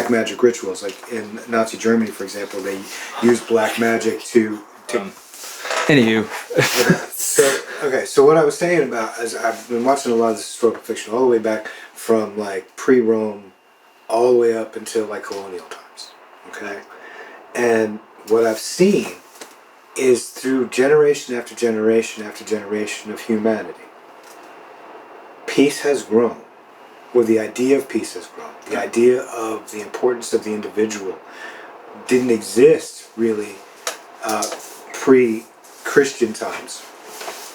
black magic rituals. Like in Nazi Germany, for example, they used black magic to Anywho. So what I was saying about is I've been watching a lot of this historical fiction all the way back from like pre-Rome all the way up until like colonial times. Okay? And what I've seen is through generation after generation after generation of humanity, peace has grown, or the idea of peace has grown. The idea of the importance of the individual didn't exist really pre-Christian times.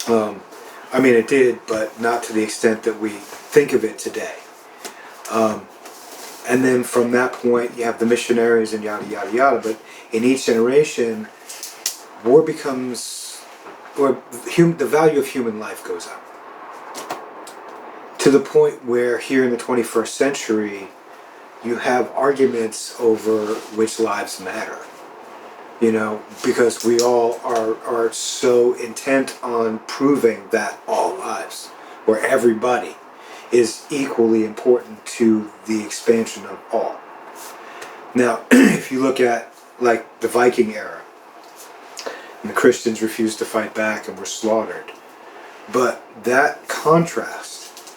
I mean, it did, but not to the extent that we think of it today. And then from that point, you have the missionaries and yada, yada, yada. But in each generation, war becomes, or the value of human life goes up. To the point where here in the 21st century, you have arguments over which lives matter. You know, because we all are so intent on proving that all lives, or everybody, is equally important to the expansion of all. Now, if you look at like the Viking era, and the Christians refused to fight back and were slaughtered, but that contrast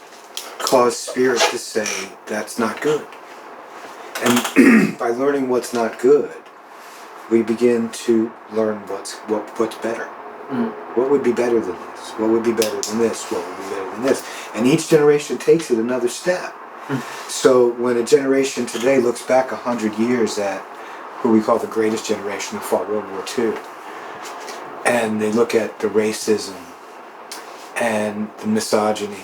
caused spirit to say that's not good. And by learning what's not good, we begin to learn what's better. What would be better than this? What would be better than this? What would be better than this? And each generation takes it another step. So when a generation today looks back 100 years at who we call the greatest generation who fought World War II, and they look at the racism and the misogyny,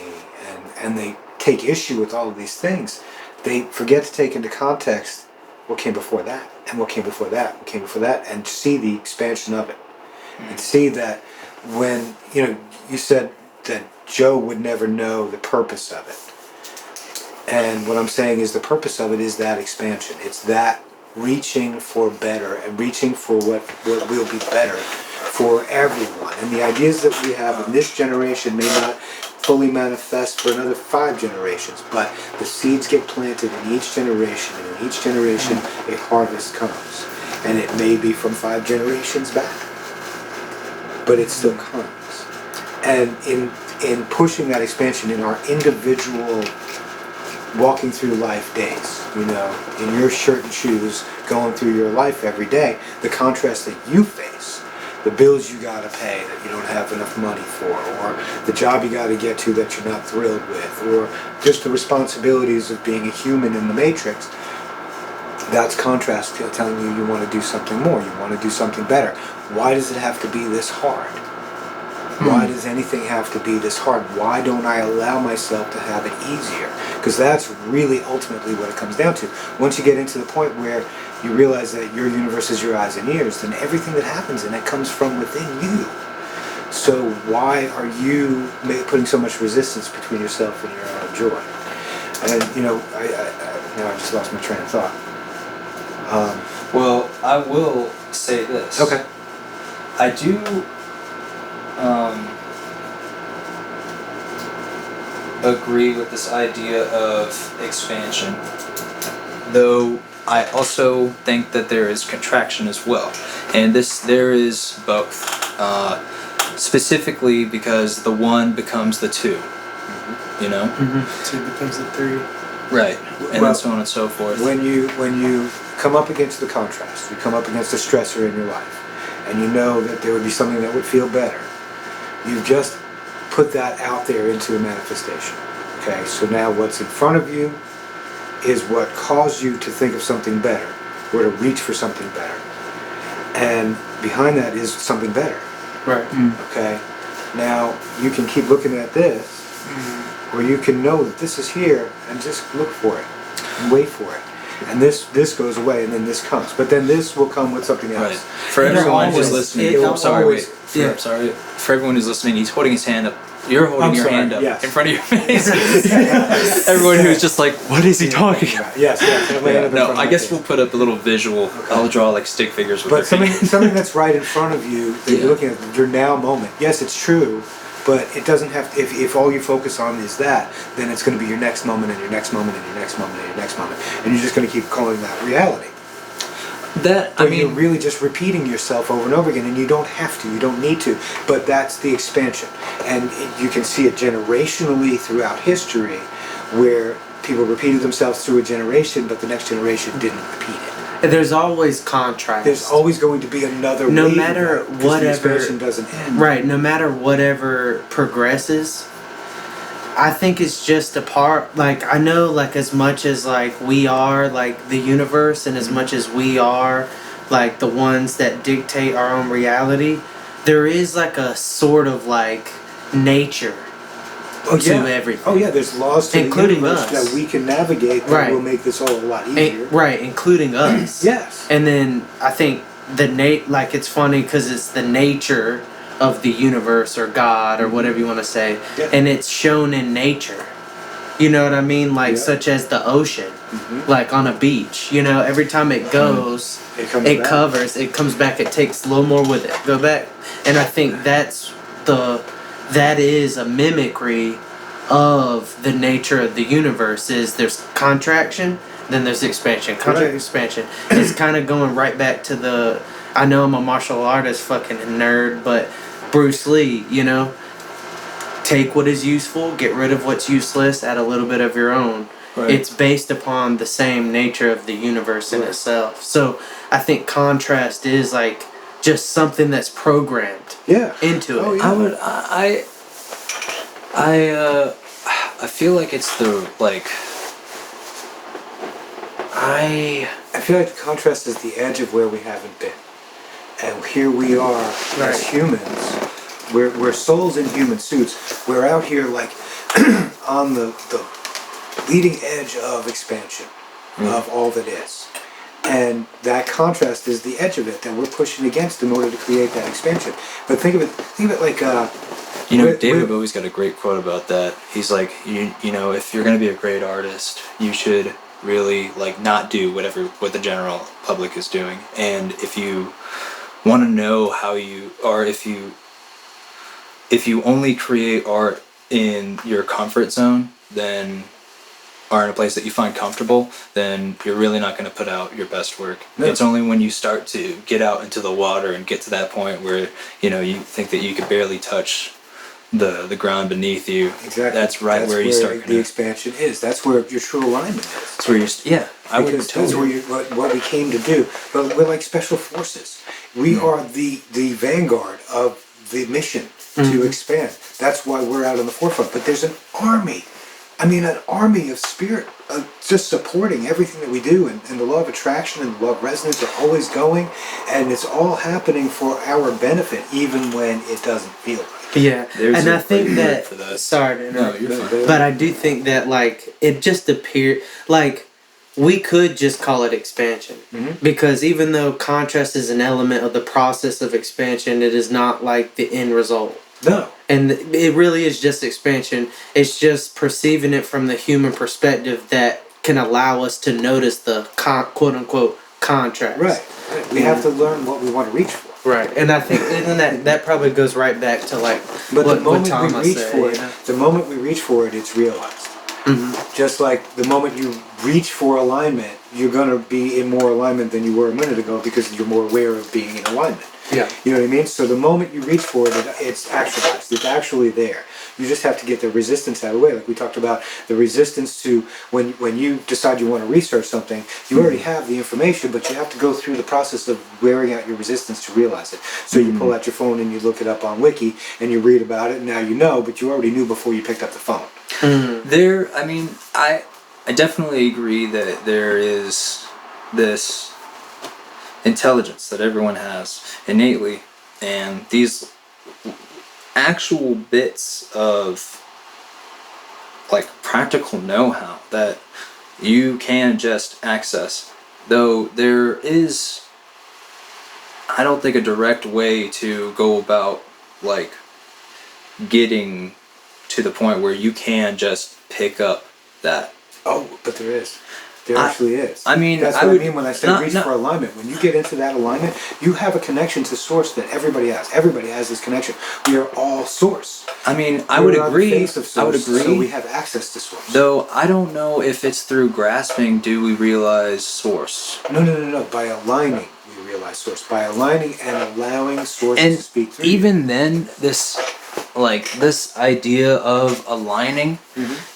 and they take issue with all of these things, they forget to take into context what came before that, and what came before that, what came before that, and see the expansion of it. And see that when, you know, you said that Joe would never know the purpose of it. And what I'm saying is the purpose of it is that expansion. It's that reaching for better and reaching for what will be better for everyone. And the ideas that we have in this generation may not fully manifest for another 5 generations, but the seeds get planted in each generation, and in each generation a harvest comes. And it may be from 5 generations back, but it still comes. And in pushing that expansion in our individual walking through life days, you know, in your shirt and shoes, going through your life every day, the contrast that you face, the bills you gotta pay that you don't have enough money for, or the job you gotta get to that you're not thrilled with, or just the responsibilities of being a human in the matrix, that's contrast to telling you you want to do something more, you want to do something better. Why does it have to be this hard? Why does anything have to be this hard? Why don't I allow myself to have it easier? Because that's really ultimately what it comes down to. Once you get into the point where you realize that your universe is your eyes and ears, then everything that happens in it comes from within you. So why are you putting so much resistance between yourself and your own joy? And you know, I just lost my train of thought. Well, I will say this. Okay. I do agree with this idea of expansion, though I also think that there is contraction as well, and there is both, specifically because the one becomes the two, you know? 2 becomes the 3. Right, and then so on and so forth. When you come up against the contrast, you come up against a stressor in your life, and you know that there would be something that would feel better, you've just put that out there into a manifestation. Okay, so now what's in front of you is what caused you to think of something better, or to reach for something better. And behind that is something better. Right. Okay, now you can keep looking at this, or you can know that this is here and just look for it and wait for it. And this goes away, and then this comes. But then this will come with something else. Right. For everyone who's listening, For everyone who's listening, he's holding his hand up. You're holding your hand up in front of your face. Everyone who's just like, what is he talking about? Yes. No, I guess we'll put up a little visual. Okay. I'll draw like stick figures with something that's right in front of you that you're looking at, your now moment. Yes, it's true But it doesn't have to, if all you focus on is that, then it's going to be your next moment and your next moment and your next moment and your next moment. And you're just going to keep calling that reality. But you're really just repeating yourself over and over again, and you don't have to, you don't need to, but that's the expansion. And you can see it generationally throughout history, where people repeated themselves through a generation, but the next generation didn't repeat it. There's always contrast. There's always going to be another no wave matter of that, whatever, the expansion doesn't end. Right, no matter whatever progresses, I think it's just a part, like, I know, like, as much as, like, we are, like, the universe, and as much as we are, like, the ones that dictate our own reality, there is, like, a sort of, like, nature to everything. Oh yeah, there's laws to including the universe us that we can navigate that will make this all a lot easier. Right, including us. Yes. And then I think like, it's funny because it's the nature of the universe or God or whatever you want to say, and it's shown in nature. You know what I mean? Like, such as the ocean, like on a beach. You know, every time it goes, it covers, it comes back, it takes a little more with it. Go back. And I think that is a mimicry of the nature of the universe. Is there's contraction, then there's expansion. Contraction, expansion. It's kind of going right back to I know I'm a martial artist fucking nerd, but Bruce Lee, you know, take what is useful, get rid of what's useless, add a little bit of your own. Right. It's based upon the same nature of the universe in itself. So I think contrast is like just something that's programmed into it. Oh, yeah. I feel like it's I feel like the contrast is the edge of where we haven't been. And here we are as humans. We're souls in human suits. We're out here like on the leading edge of expansion of all that is. And that contrast is the edge of it that we're pushing against in order to create that expansion. But think of it like David Bowie's got a great quote about that. He's like, you know, if you're going to be a great artist, you should really like not do what the general public is doing. And if you want to know how you are, if you only create art in your comfort zone, then are in a place that you find comfortable, then you're really not going to put out your best work. No. It's only when you start to get out into the water and get to that point where, you know, you think that you could barely touch the ground beneath you. Exactly. That's where you start. The expansion is. That's where your true alignment is. That's where I would tell you. That's where what we came to do. But we're like special forces. We are the vanguard of the mission to expand. That's why we're out on the forefront. But there's an army. I mean, an army of spirit just supporting everything that we do, and the law of attraction and the law of resonance are always going, and it's all happening for our benefit, even when it doesn't feel right. Yeah, and I think that, sorry, no, you're fine. But I do think that, like, it just appeared, like, we could just call it expansion, because even though contrast is an element of the process of expansion, it is not like the end result. No. And it really is just expansion. It's just perceiving it from the human perspective that can allow us to notice the quote-unquote contrast. Right. We have to learn what we want to reach for. Right. And I think that probably goes right back to like but what, the moment what we reach for it, the moment we reach for it, it's realized. Just like the moment you reach for alignment, you're going to be in more alignment than you were a minute ago because you're more aware of being in alignment. Yeah. You know what I mean? So the moment you reach for it, it's actualized. It's actually there. You just have to get the resistance out of the way. Like we talked about the resistance to when you decide you want to research something, you already have the information, but you have to go through the process of wearing out your resistance to realize it. So you pull out your phone and you look it up on Wiki and you read about it, and now you know, but you already knew before you picked up the phone. I definitely agree that there is this intelligence that everyone has innately, and these actual bits of like practical know-how that you can just access, though there is, I don't think, a direct way to go about like getting to the point where you can just pick up that. Oh, but there is. There actually is. I mean, that's I what would I mean when I say not- reach not- for alignment. When you get into that alignment, you have a connection to source that everybody has. Everybody has this connection. We are all source. I mean, I We would are on the agree. face of I would source, agree. So we have access to source. Though I don't know if it's through grasping do we realize source. No. By aligning, we realize source. By aligning and allowing source And to speak through even then, this idea of aligning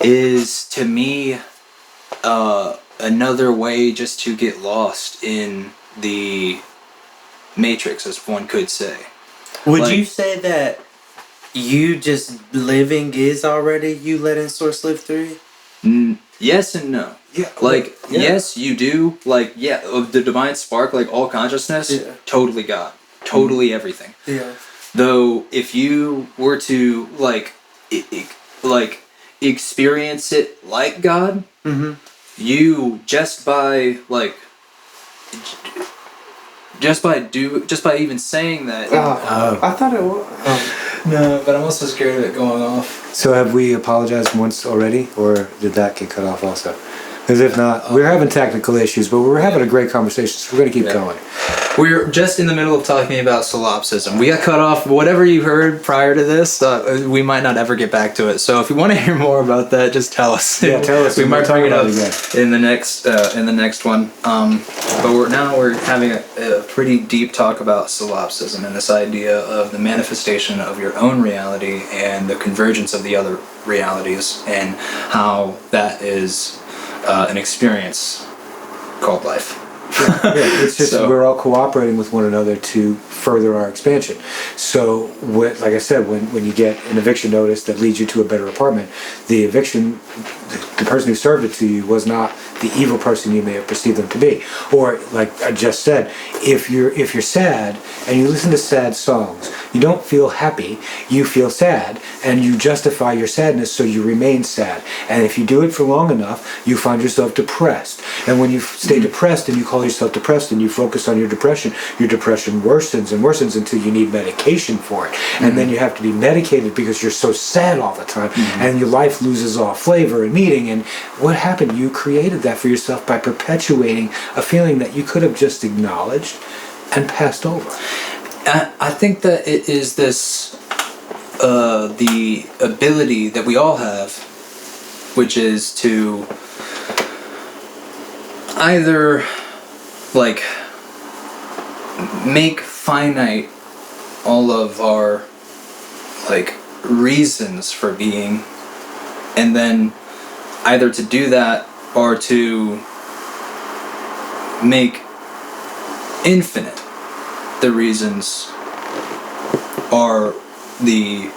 is to me another way just to get lost in the matrix, as one could say. Would you say that you just living is already you letting source live through you? Yes and no. Yeah. Yes, you do. Of the divine spark, like all consciousness, totally God. Totally everything. Yeah. Though, if you were to, experience it like God, you, just by even saying that... I thought it was... No, but I'm also scared of it going off. So have we apologized once already, or did that get cut off also? Because if not, we're having technical issues, but we're having a great conversation, so we're going to keep going. We're just in the middle of talking about solipsism. We got cut off. Whatever you heard prior to this, we might not ever get back to it. So if you want to hear more about that, just tell us. Yeah, tell us. We might bring it up again in the next one. But we're having a pretty deep talk about solipsism and this idea of the manifestation of your own reality and the convergence of the other realities, and how that is an experience called life. It's just we're all cooperating with one another to further our expansion. So, like I said, when you get an eviction notice that leads you to a better apartment, the person who served it to you was not the evil person you may have perceived them to be. Or, like I just said, if you're sad and you listen to sad songs, you don't feel happy, you feel sad, and you justify your sadness so you remain sad. And if you do it for long enough, you find yourself depressed. And when you stay depressed and you call yourself depressed and you focus on your depression worsens and worsens until you need medication for it. And then you have to be medicated because you're so sad all the time, and your life loses all flavor and meaning. And what happened? You created that for yourself by perpetuating a feeling that you could have just acknowledged and passed over. I think that it is this, the ability that we all have, which is to either, make finite all of our, reasons for being, and then either to do that or to make infinite the reasons are the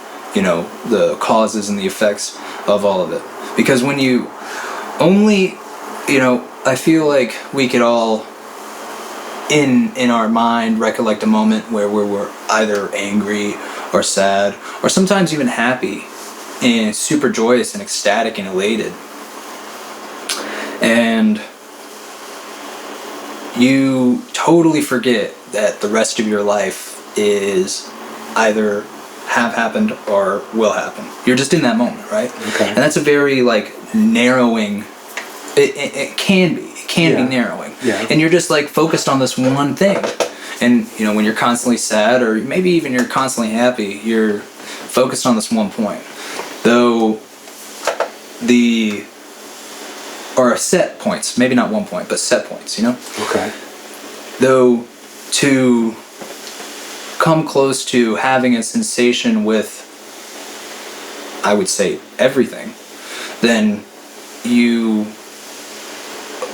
causes and the effects of all of it. Because when you only, I feel like we could all in our mind recollect a moment where we were either angry or sad or sometimes even happy and super joyous and ecstatic and elated. And you totally forget that the rest of your life is either have happened or will happen. You're just in that moment, right? Okay. And that's a very narrowing. It can be narrowing. Yeah. And you're just focused on this one thing. And when you're constantly sad, or maybe even you're constantly happy, you're focused on this one point. Though or set points, maybe not one point, but set points, Okay. Though to come close to having a sensation with, I would say, everything, then you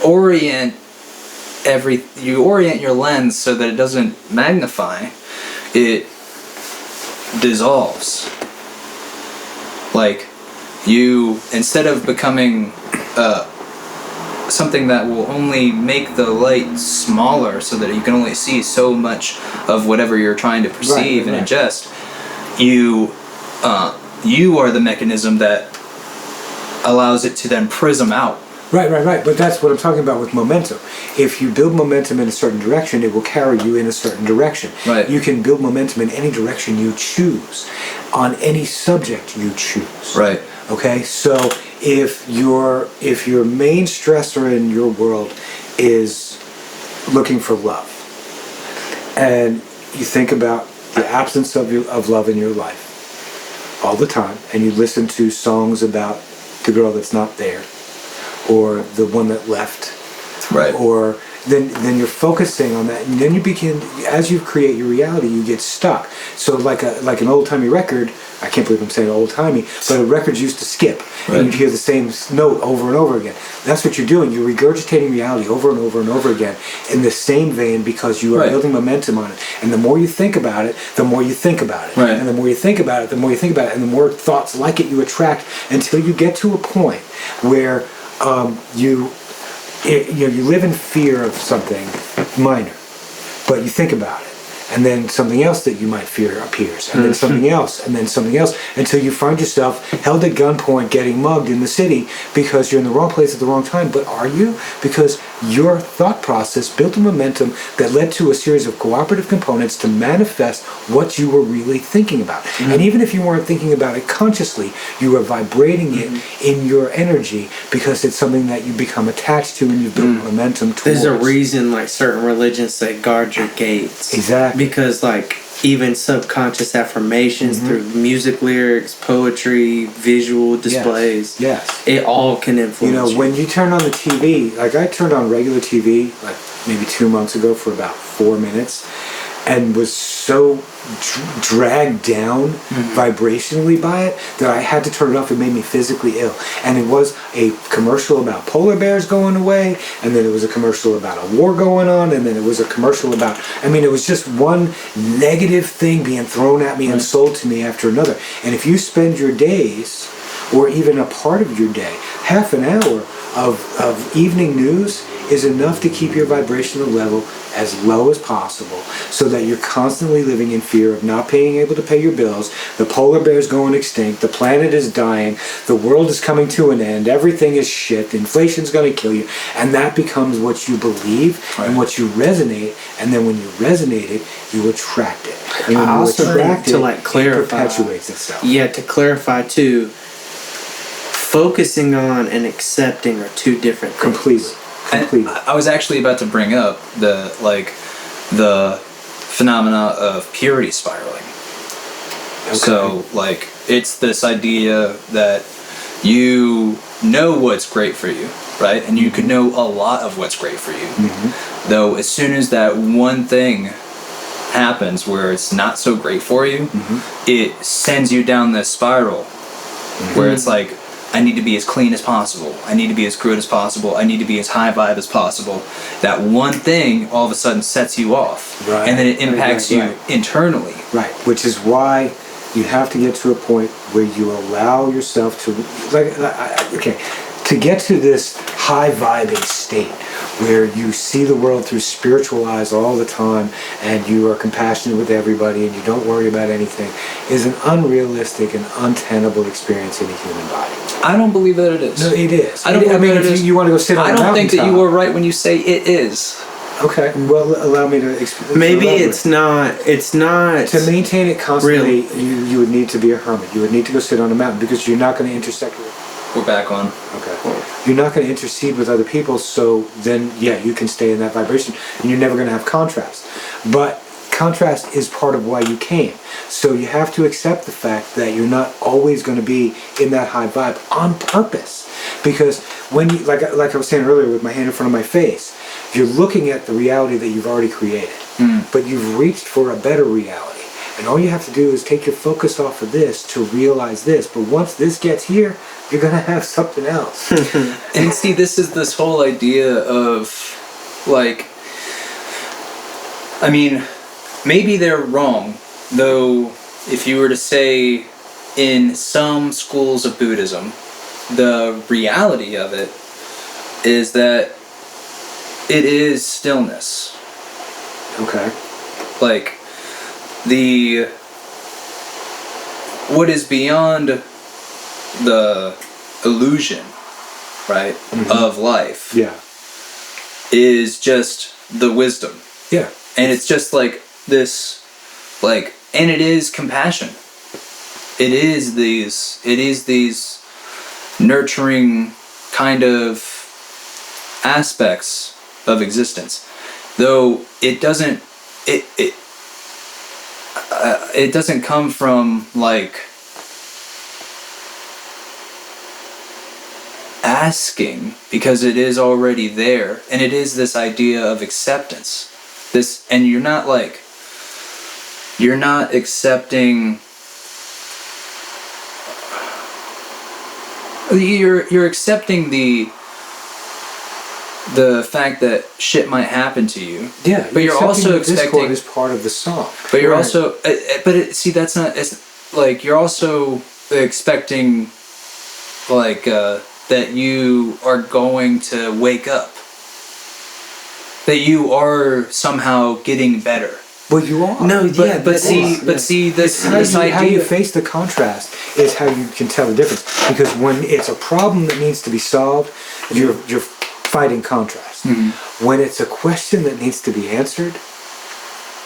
orient your lens so that it doesn't magnify, it dissolves. You, instead of becoming something that will only make the light smaller so that you can only see so much of whatever you're trying to perceive and ingest, you are the mechanism that allows it to then prism out. Right. But that's what I'm talking about with momentum. If you build momentum in a certain direction, it will carry you in a certain direction. Right. You can build momentum in any direction you choose, on any subject you choose. Right. Okay? So if your main stressor in your world is looking for love, and you think about the absence of love in your life all the time, and you listen to songs about the girl that's not there, or the one that left, Right. or then you're focusing on that, and then you begin, as you create your reality, you get stuck. So like an old-timey record, I can't believe I'm saying old-timey, but a record used to skip, Right. and you'd hear the same note over and over again. That's what you're doing. You're regurgitating reality over and over and over again in the same vein, because you are Right. building momentum on it. And the more you think about it, the more you think about it. Right. And the more you think about it, the more you think about it, and the more thoughts like it you attract, until you get to a point where you live in fear of something minor, but you think about it, and then something else that you might fear appears, and then something else, and then something else, until you find yourself held at gunpoint getting mugged in the city because you're in the wrong place at the wrong time. But are you? Because your thought process built a momentum that led to a series of cooperative components to manifest what you were really thinking about. And even if you weren't thinking about it consciously, you were vibrating it in your energy, because it's something that you become attached to, and you build momentum towards. There's a reason, like, certain religions say guard your gates. Exactly. Because, like, even subconscious affirmations through music lyrics, poetry, visual displays, Yes. it all can influence you. When you turn on the TV, like I turned on regular TV like maybe 2 months ago for about 4 minutes, and was so dragged down vibrationally by it that I had to turn it off. It made me physically ill. And it was a commercial about polar bears going away, and then it was a commercial about a war going on, and then it was a commercial about, it was just one negative thing being thrown at me and sold to me after another. And if you spend your days, or even a part of your day, half an hour of evening news is enough to keep your vibrational level as low as possible, so that you're constantly living in fear of not being able to pay your bills, the polar bear's going extinct, the planet is dying, the world is coming to an end, everything is shit, inflation's going to kill you, and that becomes what you believe and what you resonate, and then when you resonate it, you attract it. And when I you also attract think, to it, like clarify, it perpetuates itself. Yeah, to clarify too, focusing on and accepting are two different things. Completely. I was actually about to bring up the phenomena of purity spiraling. Okay. So, it's this idea that you know what's great for you, right? And you could know a lot of what's great for you. Though as soon as that one thing happens where it's not so great for you, it sends you down this spiral where it's like, I need to be as clean as possible. I need to be as good as possible. I need to be as high vibe as possible. That one thing all of a sudden sets you off. Right. And then it impacts you internally. Right. Which is why you have to get to a point where you allow yourself to, to get to this high vibing state where you see the world through spiritual eyes all the time, and you are compassionate with everybody, and you don't worry about anything, is an unrealistic and untenable experience in a human body. I don't believe that it is. No, it is. I don't believe that it is. If you want to go sit on a I don't think that mountaintop- you were right when you say it is. Okay, well, allow me to explain. Maybe it's not. To maintain it constantly, Really? you would need to be a hermit. You would need to go sit on a mountain, because you're not going to intersect with. We're back on. Okay. You're not going to intercede with other people, so then, you can stay in that vibration, and you're never going to have contrast. But contrast is part of why you came. So you have to accept the fact that you're not always going to be in that high vibe on purpose. Because when you, like I was saying earlier with my hand in front of my face, you're looking at the reality that you've already created. But you've reached for a better reality. And all you have to do is take your focus off of this to realize this. But once this gets here, you're going to have something else. And see, this is this whole idea of, maybe they're wrong, though if you were to say in some schools of Buddhism, the reality of it is that it is stillness. Okay. What is beyond the illusion, right, of life, is just the wisdom. Yeah. And it's just this, and it is compassion. It is these nurturing kind of aspects of existence, though it doesn't it doesn't come from like asking, because it is already there, and it is this idea of acceptance. This, and you're not accepting, you're accepting the fact that shit might happen to you. Yeah, but you're also expecting is part of the song. But you're also, see, that's not. It's like you're also expecting, like, that you are going to wake up. That you are somehow getting better. Well, you are. No, but see, this idea. How you face the contrast is how you can tell the difference. Because when it's a problem that needs to be solved, you're fighting contrast. Mm-hmm. When it's a question that needs to be answered,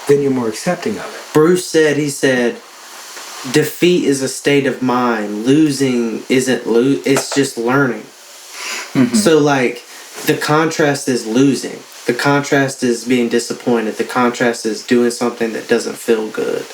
then you're more accepting of it. Bruce said, defeat is a state of mind. Losing isn't it's just learning. Mm-hmm. So like the contrast is losing. The contrast is being disappointed. The contrast is doing something that doesn't feel good.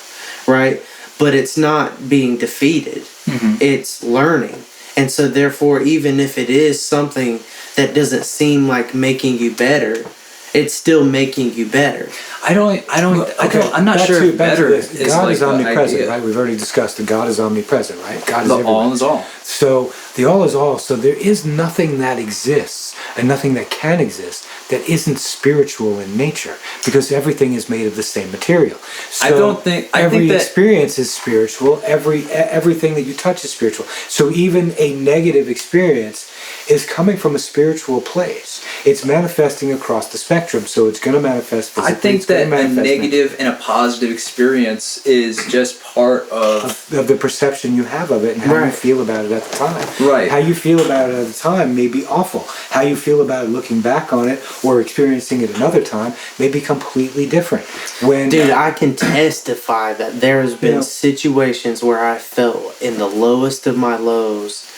Right? But it's not being defeated. Mm-hmm. It's learning. And so therefore, even if it is something that doesn't seem like making you better, it's still making you better. I'm not sure if better is God like is omnipresent, idea. right? We've already discussed that God is omnipresent, right? God is everywhere. All is all. So the all is all. So there is nothing that exists and nothing that can exist that isn't spiritual in nature, because everything is made of the same material. So every experience is spiritual. Everything that you touch is spiritual. So even a negative experience is coming from a spiritual place. It's manifesting across the spectrum, so it's going to manifest physically. I think that a negative and a positive experience is just part of the perception you have of it and how you feel about it at the time. Right. How you feel about it at the time may be awful. How you feel about it looking back on it or experiencing it another time may be completely different. Dude, I can testify that there's been situations where I felt in the lowest of my lows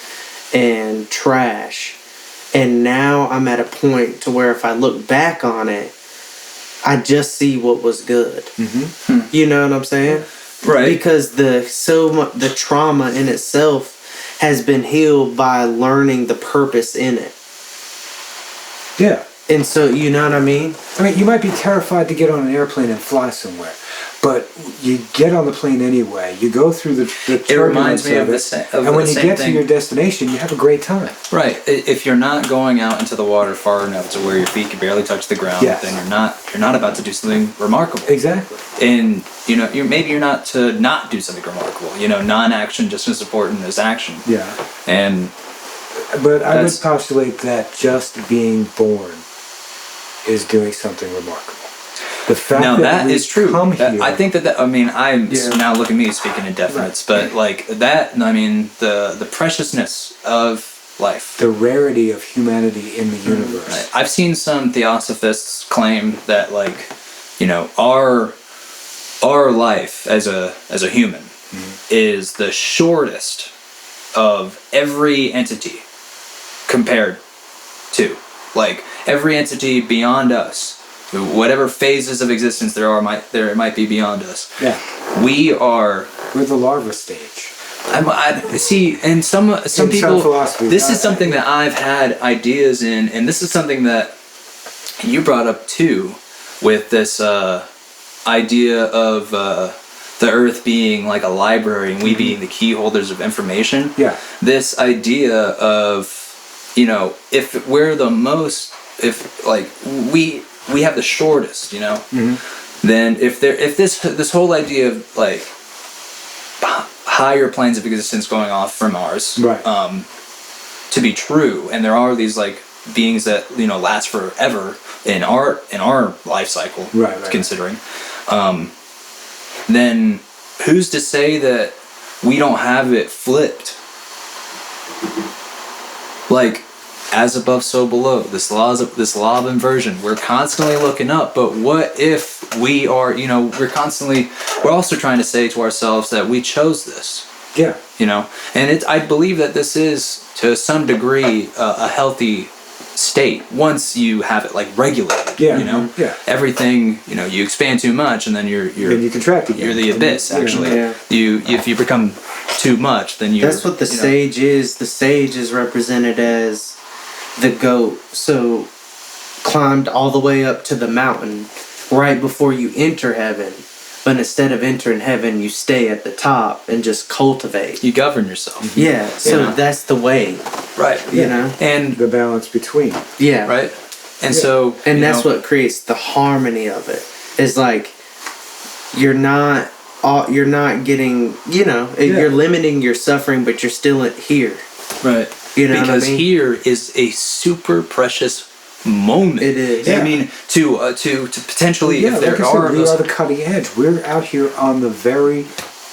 and trash, and now I'm at a point to where if I look back on it, I just see what was good. Mm-hmm. You know what I'm saying? Right. Because the trauma in itself has been healed by learning the purpose in it. Yeah. And so, you know what I mean? I mean, you might be terrified to get on an airplane and fly somewhere, but you get on the plane anyway. You go through the It reminds me of the same thing. And when you get to your destination, you have a great time. Right. If you're not going out into the water far enough to where your feet can barely touch the ground, then you're not about to do something remarkable. Exactly. And you're not to not do something remarkable. Non-action just as important as action. Yeah. But I would postulate that just being born is doing something remarkable. The fact that is true. Here, I think that I'm now look at me speaking in definites, but like that, the preciousness of life, the rarity of humanity in the universe. Right. I've seen some theosophists claim that our life as a human is the shortest of every entity compared to every entity beyond us. Whatever phases of existence there might be beyond us. Yeah. We're the larva stage. I see, and some people. This is something that I've had ideas in, and this is something that you brought up too, with this idea of the Earth being like a library and we being the key holders of information. Yeah. This idea of, if we're the most, we have the shortest, then if this whole idea of higher planes of existence going off from ours, to be true, and there are these beings that last forever in our life cycle, considering, then who's to say that we don't have it flipped? As above, so below. This law of inversion. We're constantly looking up, but what if we are? We're also trying to say to ourselves that we chose this. Yeah. And I believe that this is to some degree a healthy state once you have it like regulated. Yeah. Yeah. Everything, you expand too much and then you're Then you contract again. You're the abyss, actually. Yeah. If you become too much, then That's what the sage is. The sage is represented as the goat. So climbed all the way up to the mountain right before you enter heaven. But instead of entering heaven, you stay at the top and just cultivate. You govern yourself. Yeah. So that's the way. Right. And the balance between. Yeah. Right. And so and that's what creates the harmony of it. Is like you're not getting, you're limiting your suffering, but you're still here. Right. Because what I mean? Here is a super precious moment. It is. I mean, to potentially, if there are, we are the cutting edge. We're out here on the very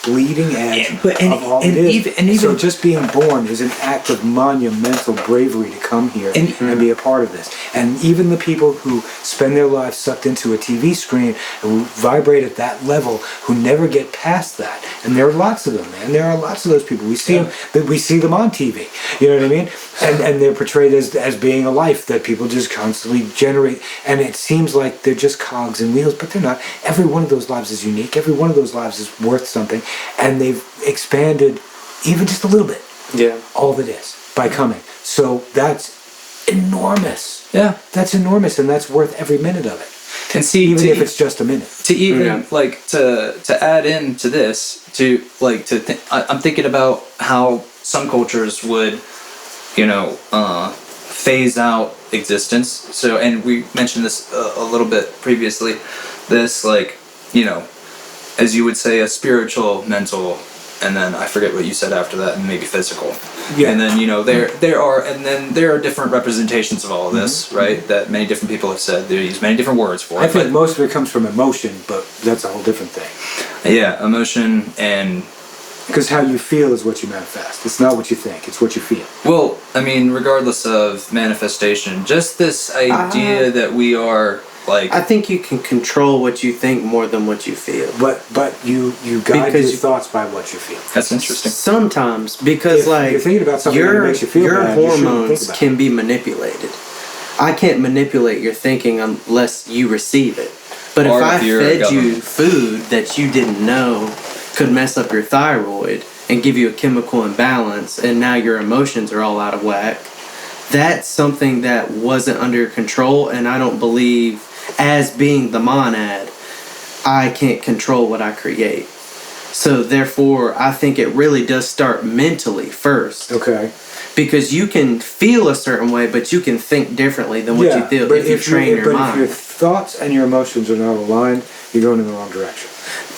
bleeding edge of all it is. And even so, just being born is an act of monumental bravery to come here and be a part of this. And even the people who spend their lives sucked into a TV screen and vibrate at that level, who never get past that. And there are lots of them, man. There are lots of those people. We see them. We see them on TV. You know what I mean? And they're portrayed as being a life that people just constantly generate. And it seems like they're just cogs and wheels, but they're not. Every one of those lives is unique. Every one of those lives is worth something. And they've expanded even just a little bit. Yeah. All of it is by coming. So that's enormous. Yeah. That's enormous, and that's worth every minute of it. And see, even if it's just a minute. To even to add into this, I'm thinking about how some cultures would, phase out existence. So, and we mentioned this a little bit previously. This, as you would say, a spiritual, mental, and then I forget what you said after that, and maybe physical. Yeah. And then there are different representations of all of this, right? That many different people have said. They use many different words for it. I think most of it comes from emotion, but that's a whole different thing. Yeah, emotion and. Because how you feel is what you manifest. It's not what you think, it's what you feel. Well, I mean, regardless of manifestation, just this idea that we are I think you can control what you think more than what you feel. But you guide your thoughts by what you feel. That's interesting. Sometimes, because if you're thinking about something that makes you feel your bad, hormones can be manipulated. I can't manipulate your thinking unless you receive it. But if I fed you food that you didn't know could mess up your thyroid and give you a chemical imbalance, and now your emotions are all out of whack, that's something that wasn't under your control, and I don't believe, as being the monad, I can't control what I create. So therefore, I think it really does start mentally first. Okay. Because you can feel a certain way, but you can think differently than what you feel if you train your mind. But if your thoughts and your emotions are not aligned, you're going in the wrong direction.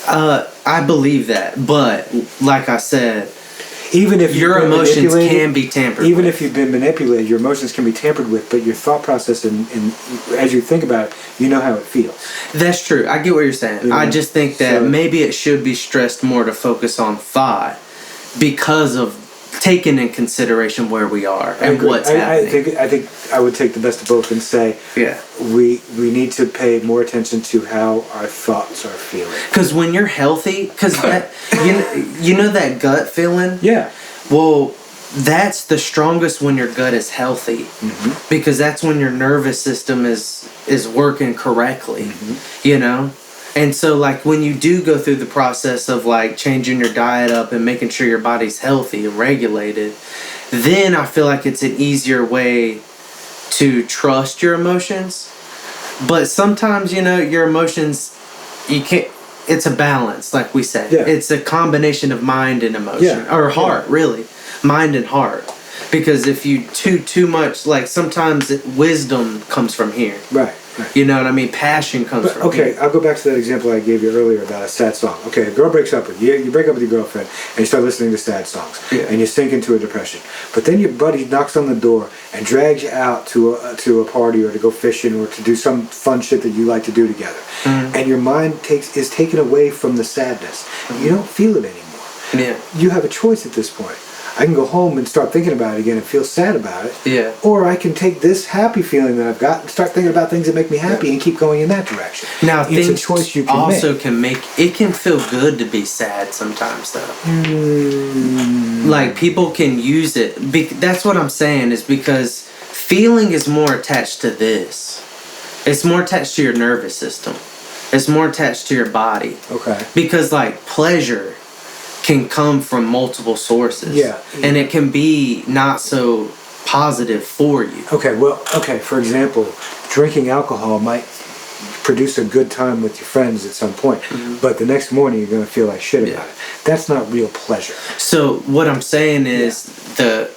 I believe that, but like I said, even if your emotions can be tampered with. Even if you've been manipulated, your emotions can be tampered with, but your thought process and as you think about it, you know how it feels. That's true. I get what you're saying. I just think that maybe it should be stressed more to focus on thought because of taking in consideration where we are and what's happening. I think I would take the best of both and say we need to pay more attention to how our thoughts are feeling. Because when you're healthy, because that you know that gut feeling? Yeah. Well, that's the strongest when your gut is healthy, because that's when your nervous system is working correctly, And so, when you do go through the process of, changing your diet up and making sure your body's healthy and regulated, then I feel like it's an easier way to trust your emotions. But sometimes, your emotions, you can't, it's a balance, like we said. Yeah. It's a combination of mind and emotion, or heart, really. Mind and heart. Because if you too much, sometimes wisdom comes from here. Right. You know what I mean? Passion comes from here. I'll go back to that example I gave you earlier about a sad song. Okay, a girl breaks up with you. You break up with your girlfriend, and you start listening to sad songs, and you sink into a depression. But then your buddy knocks on the door and drags you out to a party or to go fishing or to do some fun shit that you like to do together. And your mind is taken away from the sadness. You don't feel it anymore. Yeah. You have a choice at this point. I can go home and start thinking about it again and feel sad about it. Yeah. Or I can take this happy feeling that I've got and start thinking about things that make me happy and keep going in that direction. Now, it's things a choice you can also make. can make it can feel good to be sad sometimes, though. Like people can use it. That's what I'm saying is because feeling is more attached to this. It's more attached to your nervous system. It's more attached to your body. Okay. Because like pleasure can come from multiple sources. Yeah. And it can be not so positive for you. Okay, for example, drinking alcohol might produce a good time with your friends at some point, but the next morning you're going to feel like shit about it. That's not real pleasure. So what I'm saying is the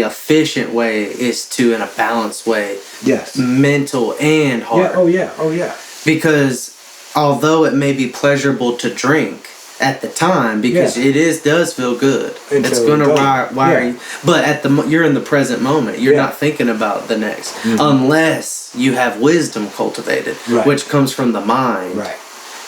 efficient way is to, in a balanced way, Yes. mental and heart. Yeah. Oh yeah. Because although it may be pleasurable to drink at the time, because it does feel good, it's going to wire you. But you're in the present moment. You're not thinking about the next, unless you have wisdom cultivated, which comes from the mind. Right.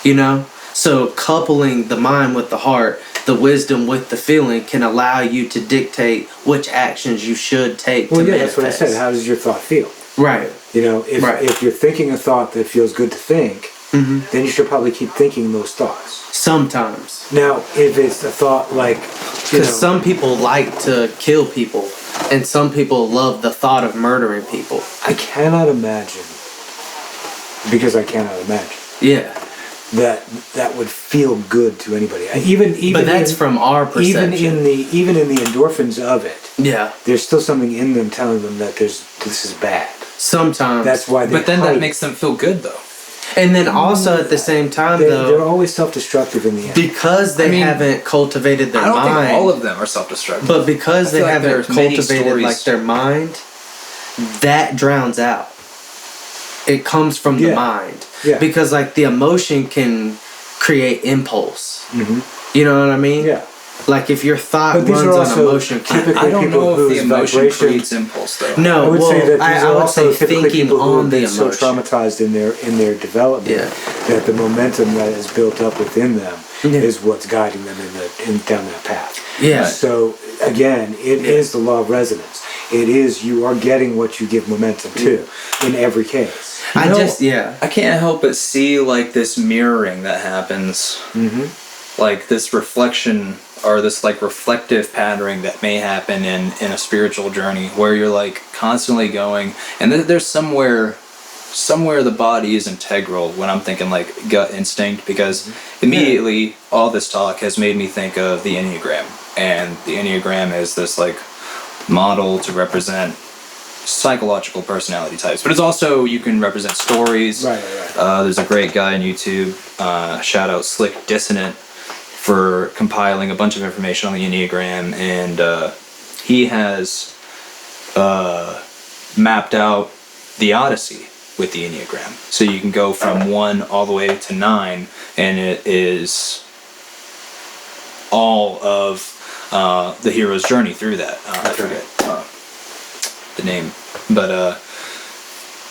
You know. So coupling the mind with the heart, the wisdom with the feeling, can allow you to dictate which actions you should take to manifest. That's what I said. How does your thought feel? Right. You know, if you're thinking a thought that feels good to think, then you should probably keep thinking those thoughts. Sometimes. Now, if it's a thought like... Because some people like to kill people, and some people love the thought of murdering people. I cannot imagine, because I cannot imagine. Yeah. That would feel good to anybody. Even but that's from our perception. Even in the endorphins of it. Yeah. There's still something in them telling them that this is bad. Sometimes. That's why they But then that makes them feel good, though. And then also at the same time, they're always self-destructive in the end. Because they haven't cultivated their mind. I don't think all of them are self-destructive. But because they haven't cultivated like their mind, that drowns out. It comes from the mind. Yeah. Because like the emotion can create impulse. You know what I mean? Yeah. Like if your thought runs on emotion, I don't know if the emotion creates impulse though. No, I would say that these are also typically thinking people who on have the been so emotion. traumatized in their development that the momentum that is built up within them is what's guiding them down that path. Yeah. So again, it is the law of resonance. It is you are getting what you give momentum to in every case. I can't help but see like this mirroring that happens. Like this reflection or this like reflective patterning that may happen in a spiritual journey where you're like constantly going and there's somewhere the body is integral when I'm thinking like gut instinct, because immediately all this talk has made me think of the Enneagram, and the Enneagram is this like model to represent psychological personality types, but it's also you can represent stories. Right. There's a great guy on YouTube, shout out Slick Dissonant, for compiling a bunch of information on the Enneagram, and he has mapped out the Odyssey with the Enneagram. So you can go from 1 all the way to 9, and it is all of the hero's journey through that. I forget the name, but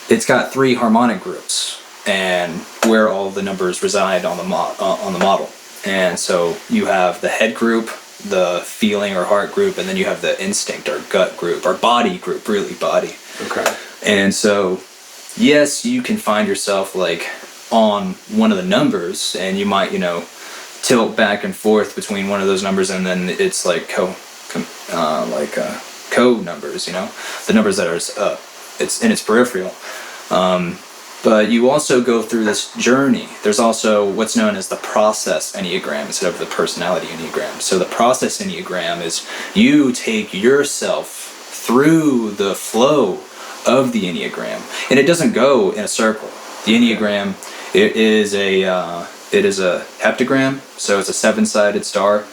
it's got 3 harmonic groups, and where all the numbers reside on the model. And so you have the head group, the feeling or heart group, and then you have the instinct or gut group or body group, really body. Okay. And so, yes, you can find yourself like on one of the numbers, and you might, tilt back and forth between one of those numbers, and then it's like code numbers, the numbers that are it's in its peripheral. But you also go through this journey. There's also what's known as the process Enneagram instead of the personality Enneagram. So the process Enneagram is you take yourself through the flow of the Enneagram, and it doesn't go in a circle. The Enneagram, it is a heptagram, so it's a 7-sided star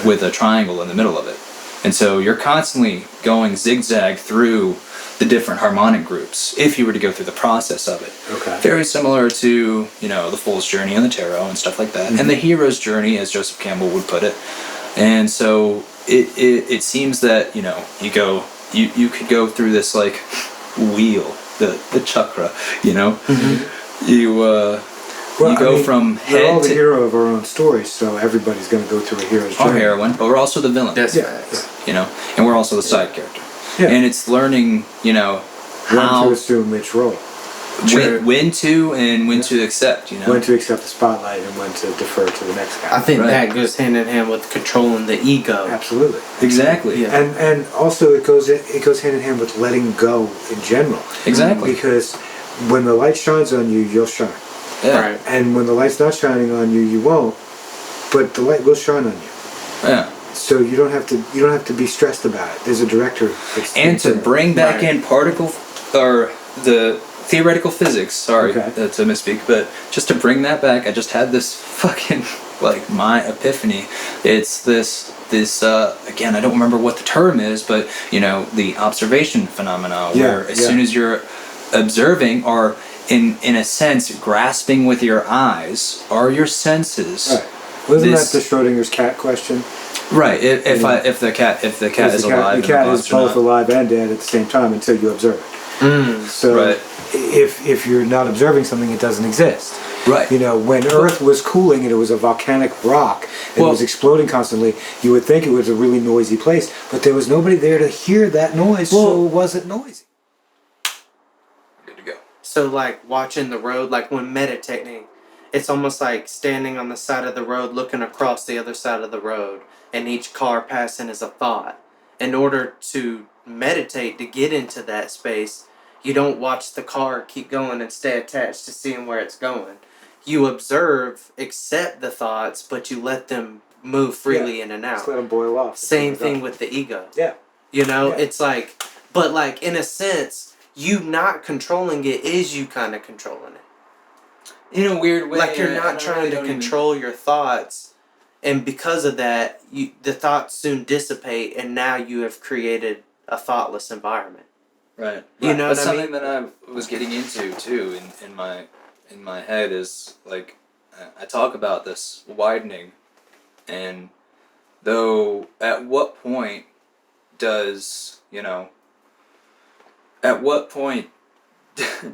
with a triangle in the middle of it. And so you're constantly going zigzag through the different harmonic groups if you were to go through the process of it. Okay. Very similar to, the Fool's Journey and the Tarot and stuff like that. And the Hero's Journey, as Joseph Campbell would put it. And so it seems that, you could go through this like wheel, the chakra, Well, you go from we're all head the to hero of our own stories, so everybody's going to go through a hero's our journey. heroine, but we're also the villain. That's Yeah. facts. You know, and we're also the side character. Yeah. And it's learning, you know, When how to assume which role. when to and when to accept. You know, When to accept the spotlight and when to defer to the next guy. I think Right. that goes hand in hand with controlling the ego. Absolutely. exactly. Yeah. And also it goes hand in hand with letting go in general. Exactly. Because when the light shines on you, you'll shine. Yeah. Right. And when the light's not shining on you, you won't. But the light will shine on you. Yeah. So you don't have to be stressed about it. There's a director. And to bring back Right. in particle or the theoretical physics. Sorry Okay. to misspeak, but just to bring that back, I just had this fucking like my epiphany. It's this again, I don't remember what the term is, but you know, the observation phenomena, where as soon as you're observing or in a sense grasping with your eyes are your senses. Right. Wasn't that the Schrodinger's cat question? Right. If the cat is alive, the cat and is both alive and dead at the same time until you observe it. So Right. if you're not observing something, it doesn't exist. Right. You know, when Earth was cooling and it was a volcanic rock and it was exploding constantly, you would think it was a really noisy place, but there was nobody there to hear that noise, so it wasn't noisy. Good to go. So like watching the road, like when meditating, it's almost like standing on the side of the road looking across the other side of the road, and each car passing is a thought. In order to meditate, to get into that space, you don't watch the car keep going and stay attached to seeing where it's going. You observe, accept the thoughts, but you let them move freely in and out. Just let them boil off. Same thing with the ego. Yeah. You know, Yeah. it's like, but like in a sense, you not controlling it is you kind of controlling it. In a weird way. Like you're not trying to control your thoughts, and because of that, the thoughts soon dissipate, and now you have created a thoughtless environment. Right. You know That's what I something mean? that I was getting into too in my head is like I talk about this widening, and though at what point does at what point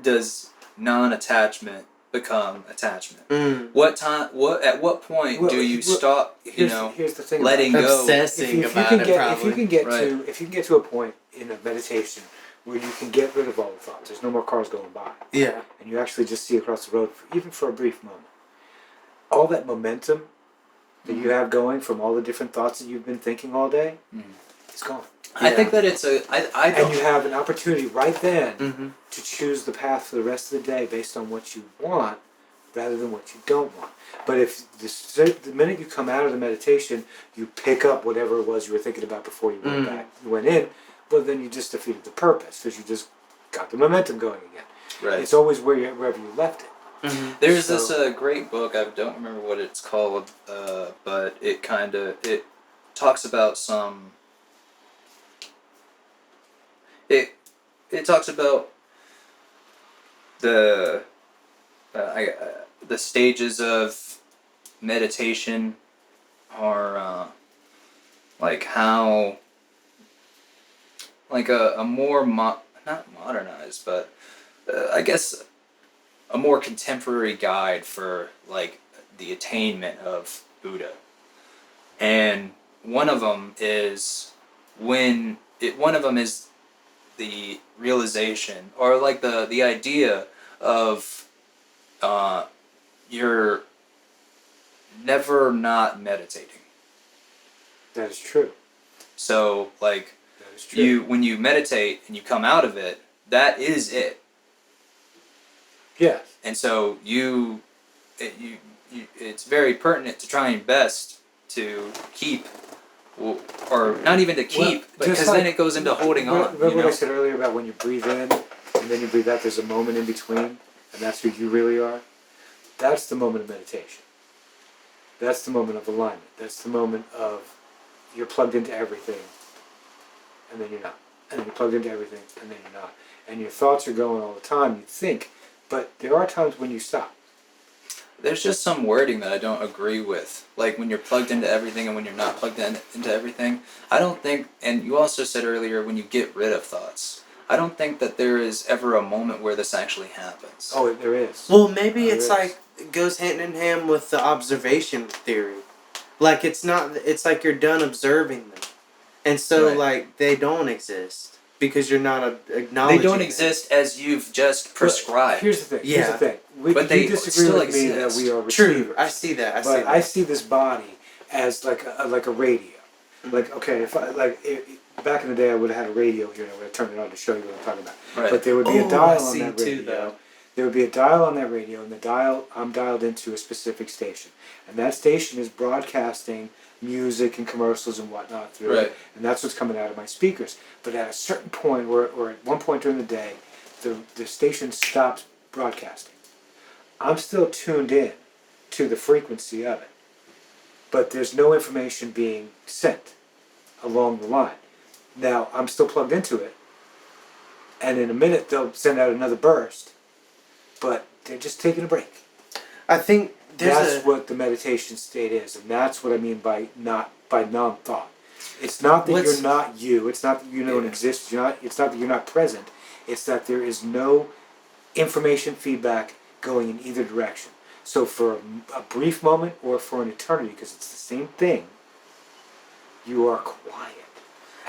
does non-attachment become attachment? At what point do you stop Here's the thing letting about go? Obsessing about it, if you can get Right. if you can get to a point in a meditation where you can get rid of all the thoughts, there's no more cars going by, Yeah. and you actually just see across the road, even for a brief moment, all that momentum that you have going from all the different thoughts that you've been thinking all day, it's gone. I think that it's I don't. And you have an opportunity right then Mm-hmm. to choose the path for the rest of the day based on what you want rather than what you don't want. But if the minute you come out of the meditation, you pick up whatever it was you were thinking about before you went back, you went in, well then you just defeated the purpose because you just got the momentum going again. Right. It's always wherever you left it. Mm-hmm. There's this great book, I don't remember what it's called, but it talks about some. It talks about the stages of meditation are like how like a more not modernized, but I guess a more contemporary guide for like the attainment of Buddha. And one of them is the realization or like the idea of you're never not meditating. That is true. So like That is true. when you meditate and you come out of it, that is it. Yes. And so it's very pertinent to try and best to keep, or not even to keep, because then it goes into holding on. Remember what I said earlier about when you breathe in and then you breathe out, there's a moment in between, and that's who you really are? That's the moment of meditation. That's the moment of alignment. That's the moment of you're plugged into everything, and then you're not. And then you're plugged into everything, and then you're not. And your thoughts are going all the time, you think, but there are times when you stop. There's just some wording that I don't agree with. Like when you're plugged into everything and when you're not plugged into everything. I don't think, and you also said earlier when you get rid of thoughts. I don't think that there is ever a moment where this actually happens. Oh, there is. Well, maybe There it's is. like goes hand in hand with the observation theory. Like it's not. It's like you're done observing them, and so Right. like they don't exist because you're not acknowledging. They don't them. exist as you've just prescribed. Here's the thing. Here's the thing. But they you disagree still with me that exist. we are receivers. True. I see that. I see this body as like a radio. Mm-hmm. Like okay, if I back in the day, I would have had a radio here and I would have turned it on to show you what I'm talking about. Right. But there would be a dial on that radio. Too, though. There would be a dial on that radio, and the dial I'm dialed into a specific station, and that station is broadcasting music and commercials and whatnot through it, and that's what's coming out of my speakers. But at a certain point, or at one point during the day, the station stops broadcasting. I'm still tuned in to the frequency of it, but there's no information being sent along the line. Now, I'm still plugged into it, and in a minute they'll send out another burst, but they're just taking a break. I think That's what the meditation state is, and that's what I mean by non-thought. It's not that you're not you. It's not that you don't exist. It's not that you're not present. It's that there is no information feedback going in either direction. So for a brief moment or for an eternity, because it's the same thing, you are quiet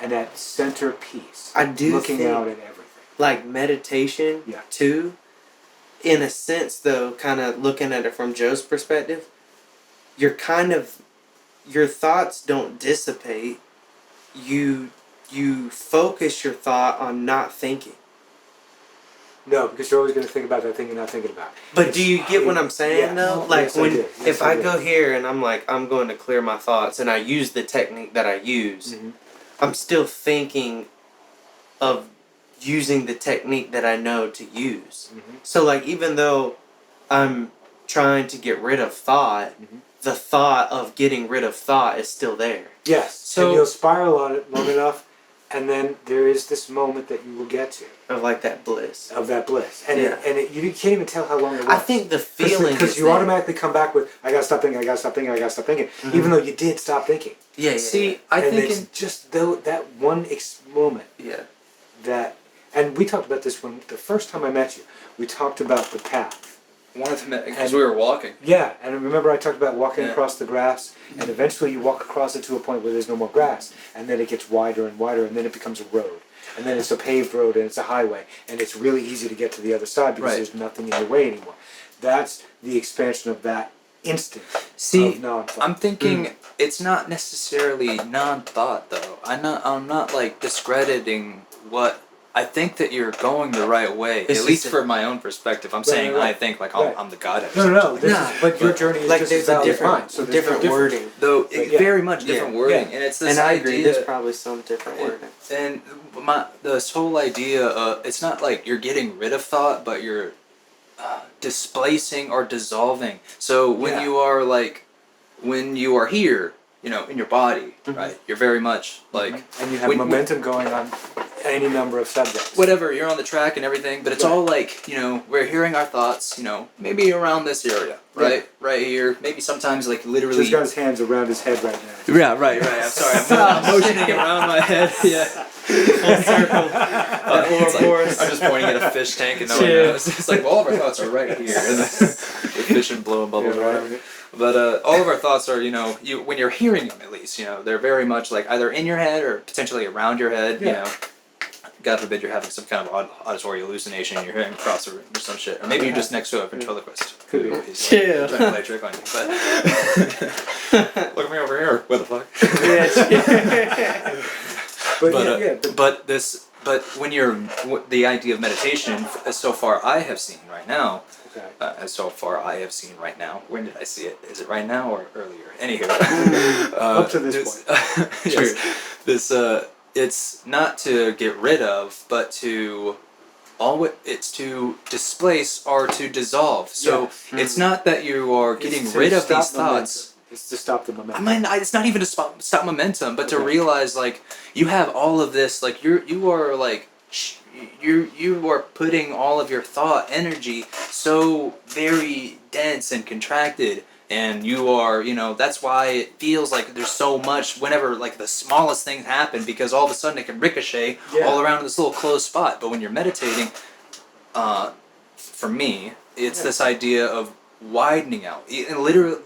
and at center peace. I do looking think, out at everything. Like meditation, too. In a sense, though, kind of looking at it from Joe's perspective, your thoughts don't dissipate. You focus your thought on not thinking. No, because you're always going to think about that thing you're not thinking about. But do you get what I'm saying, though? Like yes, when if I go here and I'm like, I'm going to clear my thoughts, and I use the technique that I use, I'm still thinking of using the technique that I know to use. So like even though I'm trying to get rid of thought, the thought of getting rid of thought is still there. Yes. So and you'll spiral on it long enough, and then there is this moment that you will get to. Of like that bliss. Of that bliss. And you can't even tell how long it was. I think the feeling because you automatically come back with, I gotta stop thinking, I gotta stop thinking, I gotta stop thinking. Even though you did stop thinking. See, I think it's just that one moment. That. And we talked about this when the first time I met you. We talked about the path. Because we were walking. Yeah, and remember I talked about walking across the grass, and eventually you walk across it to a point where there's no more grass, and then it gets wider and wider, and then it becomes a road. And then it's a paved road, and it's a highway, and it's really easy to get to the other side because there's nothing in your way anymore. That's the expansion of that instant of non-thought. I'm thinking it's not necessarily non-thought, though. I'm not like discrediting what... I think that you're going the right way, at least from my own perspective. I'm saying I think like I'm the Godhead. No. But your journey is like just there's a different, so different wording. Though very much different wording, and it's this and I idea. agree. There's probably some different wording. And this whole idea, it's not like you're getting rid of thought, but you're displacing or dissolving. So when you are here, in your body, right? You're very much like... And you have momentum going on any number of subjects. Whatever, you're on the track and everything, but it's all like, we're hearing our thoughts, maybe around this area, right? Right here. Maybe sometimes like literally... He's got his hands around his head right now. Yeah, right. I'm sorry. I'm motioning around my head. Yeah. Full circle. I'm just pointing at a fish tank and no one knows. It's like, well, all of our thoughts are right here. And the fish and blowing bubbles around. But all of our thoughts are, when you're hearing them at least, they're very much like either in your head or potentially around your head, God forbid you're having some kind of auditory hallucination and you're hearing across the room or some shit. Or maybe you're just next to a ventriloquist. Could be. He's trying to play a trick on you. But look at me over here. What the fuck? But when you're the idea of meditation, so far I have seen right now. When did I see it? Is it right now or earlier? Anywho, up to this point. It's not to get rid of, but it's to displace or to dissolve. So it's not that you are getting rid of these thoughts. It's to stop the momentum. It's not even to stop momentum, but to realize like you have all of this. Like you are putting all of your thought energy so very dense and contracted. And you are, that's why it feels like there's so much whenever, like, the smallest things happen, because all of a sudden it can ricochet all around this little closed spot. But when you're meditating, for me, it's this idea of widening out. And literally,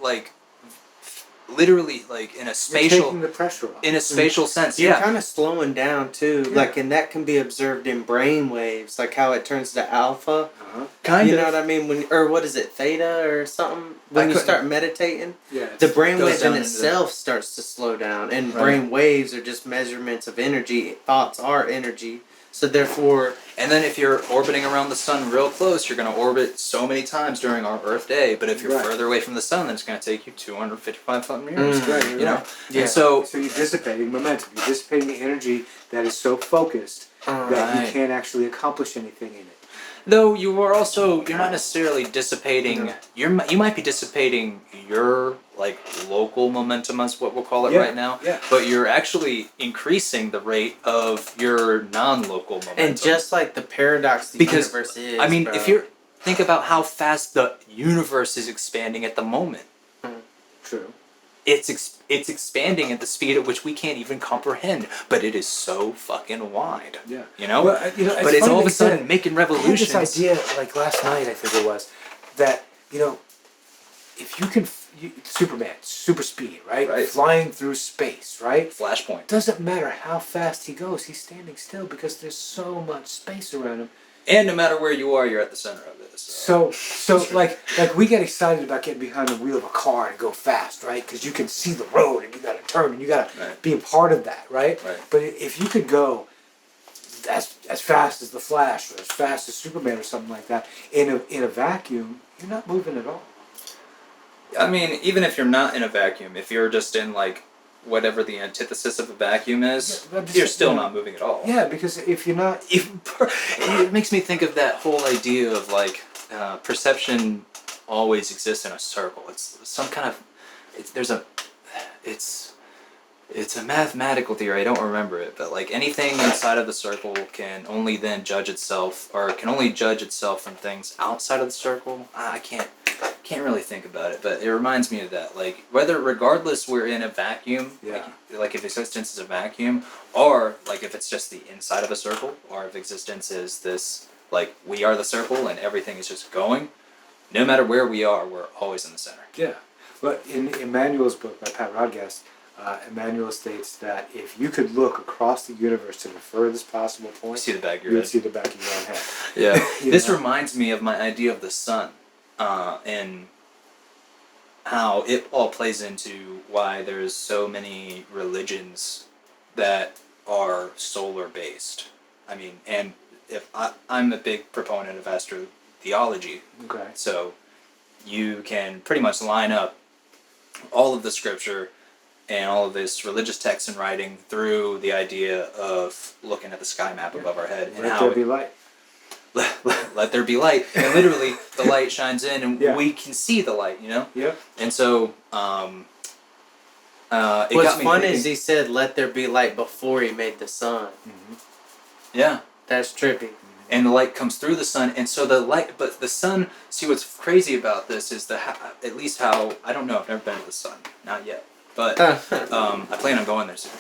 like in a You're spatial, taking the pressure off. in a spatial sense. You're Yeah. kind of slowing down too, Yeah. like, and that can be observed in brain waves, like how it turns to alpha. Kind You of. know what I mean? Or what is it, theta or something? When you couldn't- start meditating, Yeah. the brain goes wave down in into itself starts to slow down, and Right. brain waves are just measurements of energy. Thoughts are energy, so therefore, And then if you're orbiting around the sun real close, you're going to orbit so many times during our Earth day. But if you're Right. further away from the sun, then it's going to take you 255 something years. Mm. Right, you're You know? right. yeah. And so, So you're dissipating momentum. You're dissipating the energy that is so focused that Right. you can't actually accomplish anything in it. though you are also, you're not necessarily dissipating, you might be dissipating your, like, local momentum, is what we'll call it Yeah, right now. yeah. But you're actually increasing the rate of your non-local momentum. and just like the paradox the Because, universe is, I mean, bro. if you're, think about how fast the universe is expanding at the moment. True. It's expanding at the speed at which we can't even comprehend, but it is so fucking wide. Yeah. You know? Well, But it's funny all of that a you said sudden it. making I had revolutions. this idea, like last night, I think it was, that, if you can, Superman, super speed, right? Right. Flying through space, right? Flashpoint. Doesn't matter how fast he goes, he's standing still because there's so much space around him. And no matter where you are, you're at the center of it. So like we get excited about getting behind the wheel of a car and go fast, right? Because you can see the road and you got to turn and you got to Right. be a part of that, right? Right. But if you could go as fast as the Flash or as fast as Superman or something like that in a vacuum, you're not moving at all. I mean, even if you're not in a vacuum, if you're just in, like, whatever the antithesis of a vacuum is, Yeah, I'm just- you're still yeah. not moving at all. Yeah, because if you're not, It makes me think of that whole idea of, like, perception always exists in a circle. It's some kind of, it's a mathematical theory. I don't remember it, but, like, anything inside of the circle can only then judge itself, or can only judge itself from things outside of the circle. I can't really think about it, but it reminds me of that. Like, regardless we're in a vacuum, Yeah. like if existence is a vacuum, or like if it's just the inside of a circle, or if existence is this, like, we are the circle and everything is just going, no matter where we are, we're always in the center. yeah. But in Emmanuel's book by Pat Rodgast, Emmanuel states that if you could look across the universe to the furthest possible You point, see the back of you your would head. see the back of your own head. Yeah. You This know? reminds me of my idea of the sun, and how it all plays into why there's so many religions that are solar based. I mean, and if I'm a big proponent of astrotheology, Okay. so you can pretty much line up all of the scripture and all of this religious text and writing through the idea of looking at the sky map above our head and Let how there be light. let there be light, and literally the light shines in and Yeah. we can see the light, Yep. and so it What's got me fun thinking, is he said, "Let there be light" before he made the sun. yeah, That's trippy. and the light comes through the sun, and so the light, but the sun, see what's crazy about this is at least how, I don't know, I've never been to the sun, not yet, but I plan on going there soon.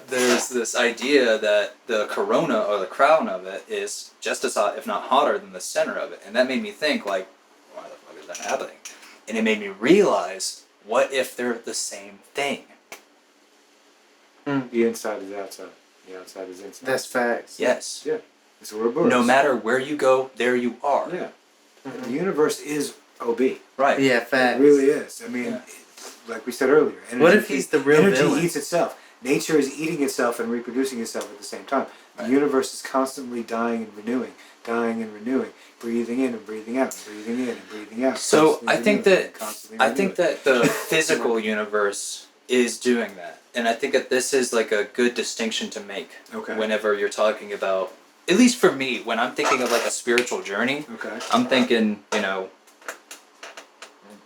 There's this idea that the corona, or the crown of it, is just as hot, if not hotter, than the center of it. And that made me think, like, why the fuck is that happening? And it made me realize, what if they're the same thing? The inside is outside. The outside is inside. That's facts. Yes. Yeah. It's a reverse. No matter where you go, there you are. Yeah. The universe is OB. Right. Yeah, It facts. really is. I mean, Yeah. like we said earlier, What if he's the real energy villain? eats itself. Nature is eating itself and reproducing itself at the same time. Right. The universe is constantly dying and renewing, breathing in and breathing out, breathing in and breathing out. So constantly I think renewing, that constantly I think renewing. that the physical universe is doing that, and I think that this is like a good distinction to make. Okay. Whenever you're talking about, at least for me, when I'm thinking of like a spiritual journey, Okay. I'm thinking,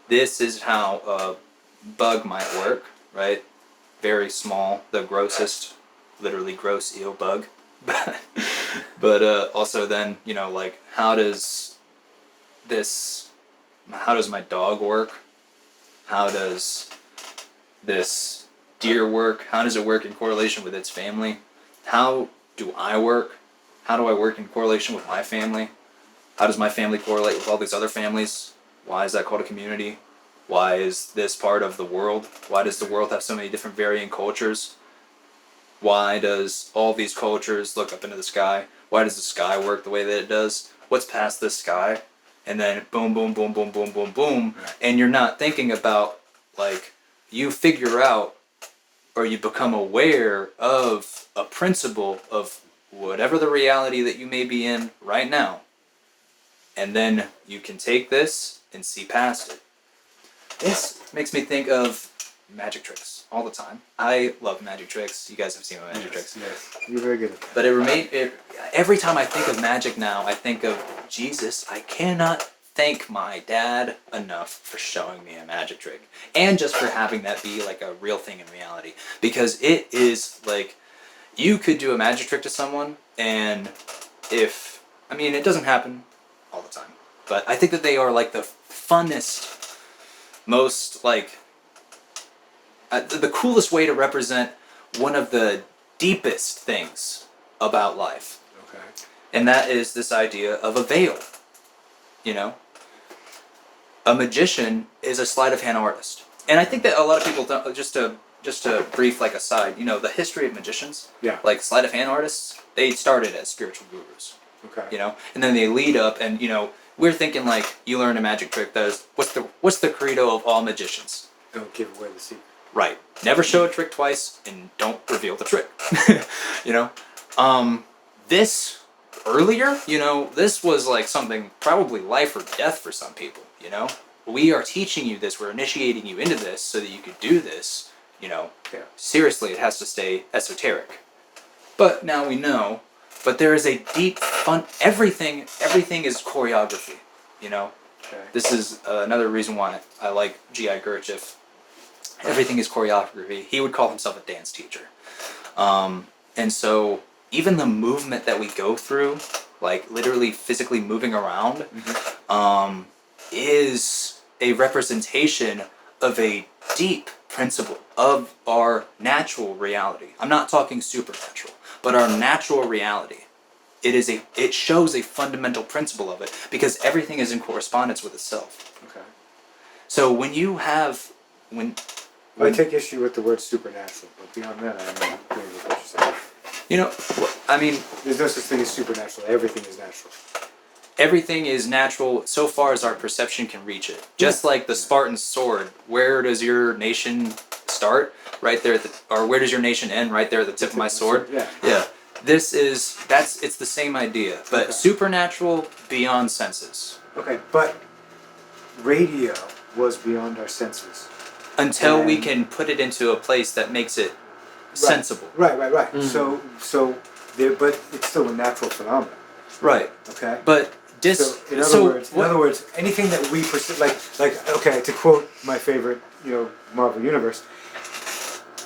this is how a bug might work, right? Very small, the grossest, literally gross eel bug. But also then, like, how does my dog work? How does this deer work? How does it work in correlation with its family? How do I work? How do I work in correlation with my family? How does my family correlate with all these other families? Why is that called a community? Why is this part of the world? Why does the world have so many different varying cultures? Why does all these cultures look up into the sky? Why does the sky work the way that it does? What's past this sky? And then boom, boom, boom, boom, boom, boom, boom. And you're not thinking about, like, you figure out or you become aware of a principle of whatever the reality that you may be in right now. And then you can take this and see past it. This makes me think of magic tricks all the time. I love magic tricks. You guys have seen my magic tricks. Yes, you're very good at that. But every time I think of magic now, I think of Jesus. I cannot thank my dad enough for showing me a magic trick. And just for having that be like a real thing in reality. Because it is like, you could do a magic trick to someone, and it doesn't happen all the time. But I think that they are like the funnest, most like, the coolest way to represent one of the deepest things about life. Okay. And that is this idea of a veil. You know? A magician is a sleight of hand artist. And I think that a lot of people don't, just to brief like aside, the history of magicians, like sleight of hand artists, they started as spiritual gurus. Okay. And then they lead up and, we're thinking like, you learn a magic trick, what's the credo of all magicians? Don't give away the secret. Right. Never show a trick twice and don't reveal the trick. This earlier, this was like something probably life or death for some people, We are teaching you this, we're initiating you into this so that you could do this, Seriously, it has to stay esoteric. But now we know, but there is a deep fun, everything is choreography, Okay. This is another reason why I like G.I. Gurdjieff. Everything is choreography. He would call himself a dance teacher. And so even the movement that we go through, like literally physically moving around, is a representation of a deep principle of our natural reality. I'm not talking supernatural, but our natural reality. It shows a fundamental principle of it because everything is in correspondence with itself. Okay. So I take issue with the word supernatural, but beyond that, I don't agree with what you're saying. There's no such thing as supernatural. Everything is natural. Everything is natural so far as our perception can reach it. Just like the Spartan's sword, where does your nation start? Right there or where does your nation end? Right there at the tip of my sword? Yeah. It's the same idea, but supernatural beyond senses. Okay, but radio was beyond our senses. Until we can put it into a place that makes it sensible. Right. Mm-hmm. But it's still a natural phenomenon. Right. Okay. But in other words, anything that we perceive, to quote my favorite, Marvel Universe,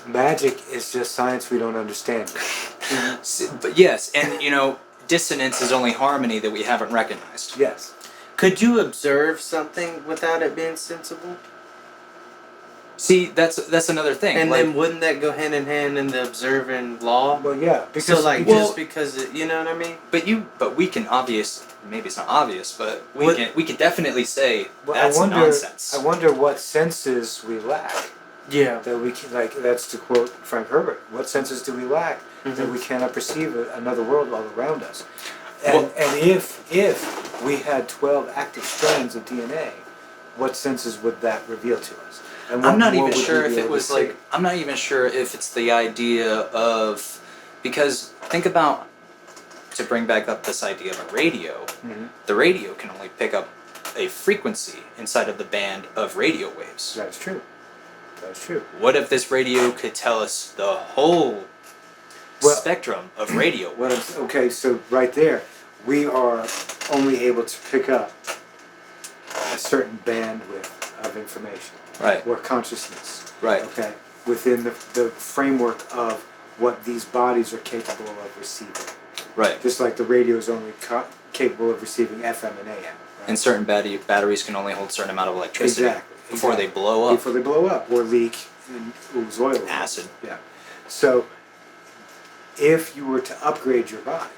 magic is just science we don't understand. But yes, and dissonance is only harmony that we haven't recognized. Yes. Could you observe something without it being sensible? See, that's another thing. And then wouldn't that go hand in hand in the observing law? Well, yeah. Because just because you know what I mean? But we can maybe it's not obvious, but we can definitely say that's nonsense. I wonder what senses we lack. Yeah. That we can, that's to quote Frank Herbert. What senses do we lack that we cannot perceive another world all around us? And if we had 12 active strands of DNA, what senses would that reveal to us? I'm not even sure if it was I'm not even sure if it's the idea of, because think about, to bring back up this idea of a radio, the radio can only pick up a frequency inside of the band of radio waves. That's true. That's true. What if this radio could tell us the whole spectrum of radio waves? Okay, so right there, we are only able to pick up a certain bandwidth of information. Right. Or consciousness. Right. Okay. Within the framework of what these bodies are capable of receiving. Right. Just like the radio is only capable of receiving FM and AM. Right? And certain batteries can only hold a certain amount of electricity before they blow up. Before they blow up or leak and ooze oil. Acid. Yeah. So, if you were to upgrade your body,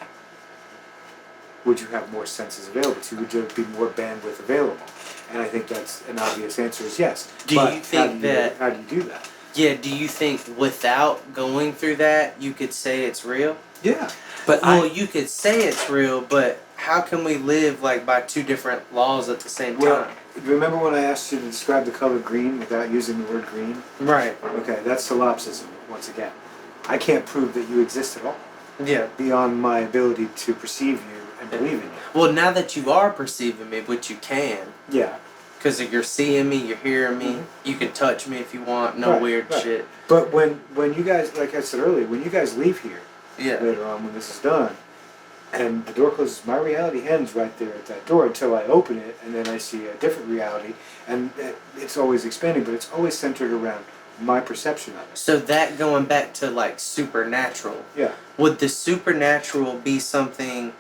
would you have more senses available to you? Would there be more bandwidth available? And I think that's an obvious answer is yes. Do but you think how do you do that? Yeah, do you think without going through that, you could say it's real? Yeah. But you could say it's real, but how can we live like by two different laws at the same time? Remember when I asked you to describe the color green without using the word green? Right. Okay, that's solipsism once again. I can't prove that you exist at all. Yeah. Beyond my ability to perceive you and believe in you. Well, now that you are perceiving me, which you can. Yeah. Because you're seeing me, you're hearing me, you can touch me if you want, no weird shit. But when you guys, like I said earlier, when you guys leave here, Yeah. later on when this is done, and the door closes, my reality ends right there at that door until I open it, and then I see a different reality, and it's always expanding, but it's always centered around my perception of it. So that going back to like supernatural. Yeah. Would the supernatural be something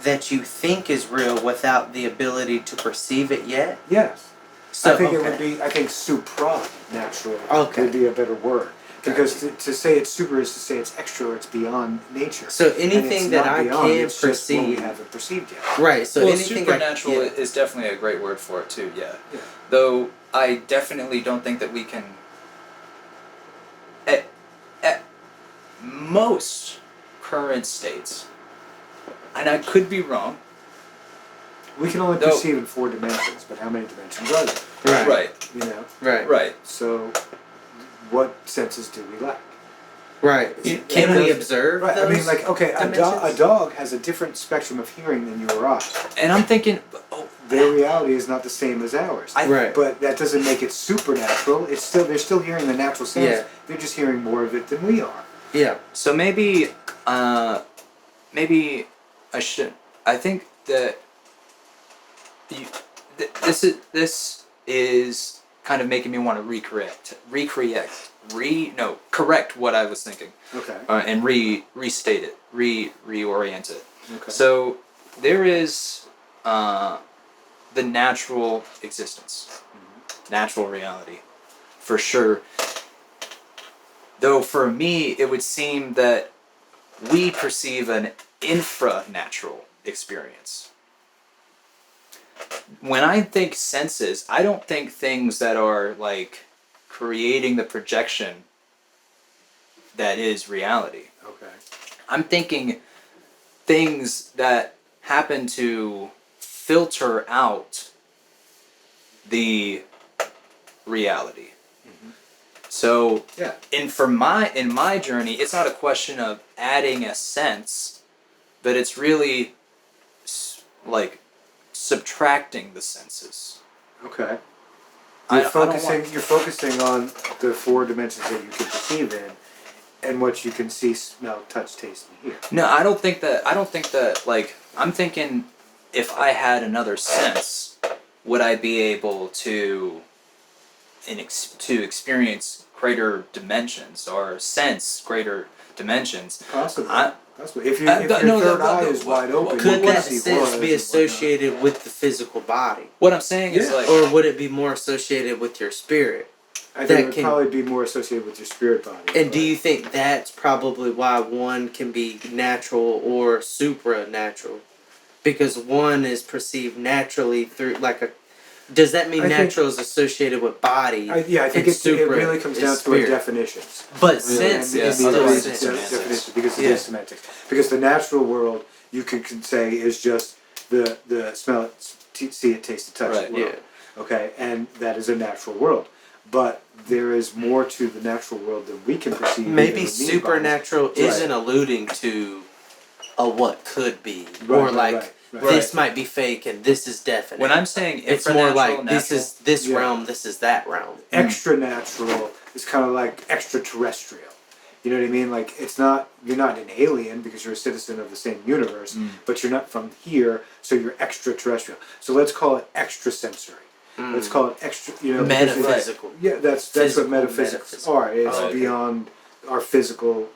that you think is real without the ability to perceive it yet? Yes. So, I think it would be, supranatural would be a better word. Because to say it's super is to say it's extra or it's beyond nature. So anything that I can it's just perceive. what we haven't perceived yet. Right, so well, anything supernatural is definitely a great word for it too, yeah. Though I definitely don't think that we can at most current states, and I could be wrong. We can only perceive in 4 dimensions, but how many dimensions are there? Right. You know? Right. So, what senses do we lack? Right. Can we observe Right. those I mean, like, okay, a dog has a different spectrum of hearing than you or I. And I'm thinking, their reality is not the same as ours. Right. But that doesn't make it supernatural. It's still they're still hearing the natural sounds. Yeah. They're just hearing more of it than we are. Yeah. So maybe I should. I think that this is kind of making me want to correct what I was thinking. Okay. And restate it, reorient it. Okay. So there is the natural existence, natural reality, for sure. Though for me, it would seem that we perceive an infranatural experience. When I think senses, I don't think things that are like creating the projection that is reality. Okay. I'm thinking things that happen to filter out the reality. So, in my journey, it's not a question of adding a sense, but it's really like subtracting the senses. Okay. You're focusing on the 4 dimensions that you can perceive in, and what you can see, smell, touch, taste, and hear. No, I don't think that. Like, I'm thinking, if I had another sense, would I be able to experience greater dimensions or sense greater dimensions? Possibly. Possibly. If your third eye is wide open, could you can that see sense be associated with the physical body? What I'm saying is like, or would it be more associated with your spirit? I think it would probably be more associated with your spirit body. And do you think that's probably why one can be natural or supranatural? Because one is perceived naturally through like a. Does that mean natural is associated with body? I think it really comes down to our definitions. But sense is still definitions because it is semantics. Because the natural world, you can say, is just the smell it, see it, taste it, touch it world. Okay, and that is a natural world. But there is more to the natural world than we can perceive. Maybe supernatural isn't alluding to a what could be, or like this might be fake and this is definite. When I'm saying it's more like this is this realm, this is that realm. Extra natural is kind of like extraterrestrial. You know what I mean? Like you're not an alien because you're a citizen of the same universe, but you're not from here, so you're extraterrestrial. So let's call it extrasensory. Let's call it extra. Metaphysical. That's what metaphysics are. It's beyond our physical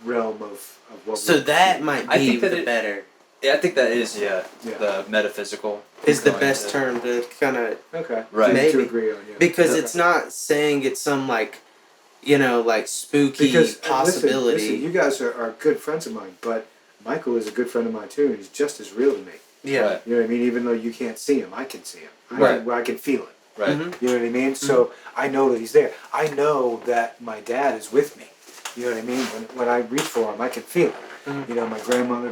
realm of what. So that might be better. Yeah, I think that is the metaphysical is the best term to kind of maybe to agree on. Because it's not saying it's some like spooky possibility. Listen, you guys are good friends of mine, but Michael is a good friend of mine too, and he's just as real to me. Yeah. Right. You know what I mean? Even though you can't see him, I can see him. I can feel it. Right. Mm-hmm. You know what I mean? So I know that he's there. I know that my dad is with me. You know what I mean? When I reach for him, I can feel it. Mm-hmm. You know, my grandmother,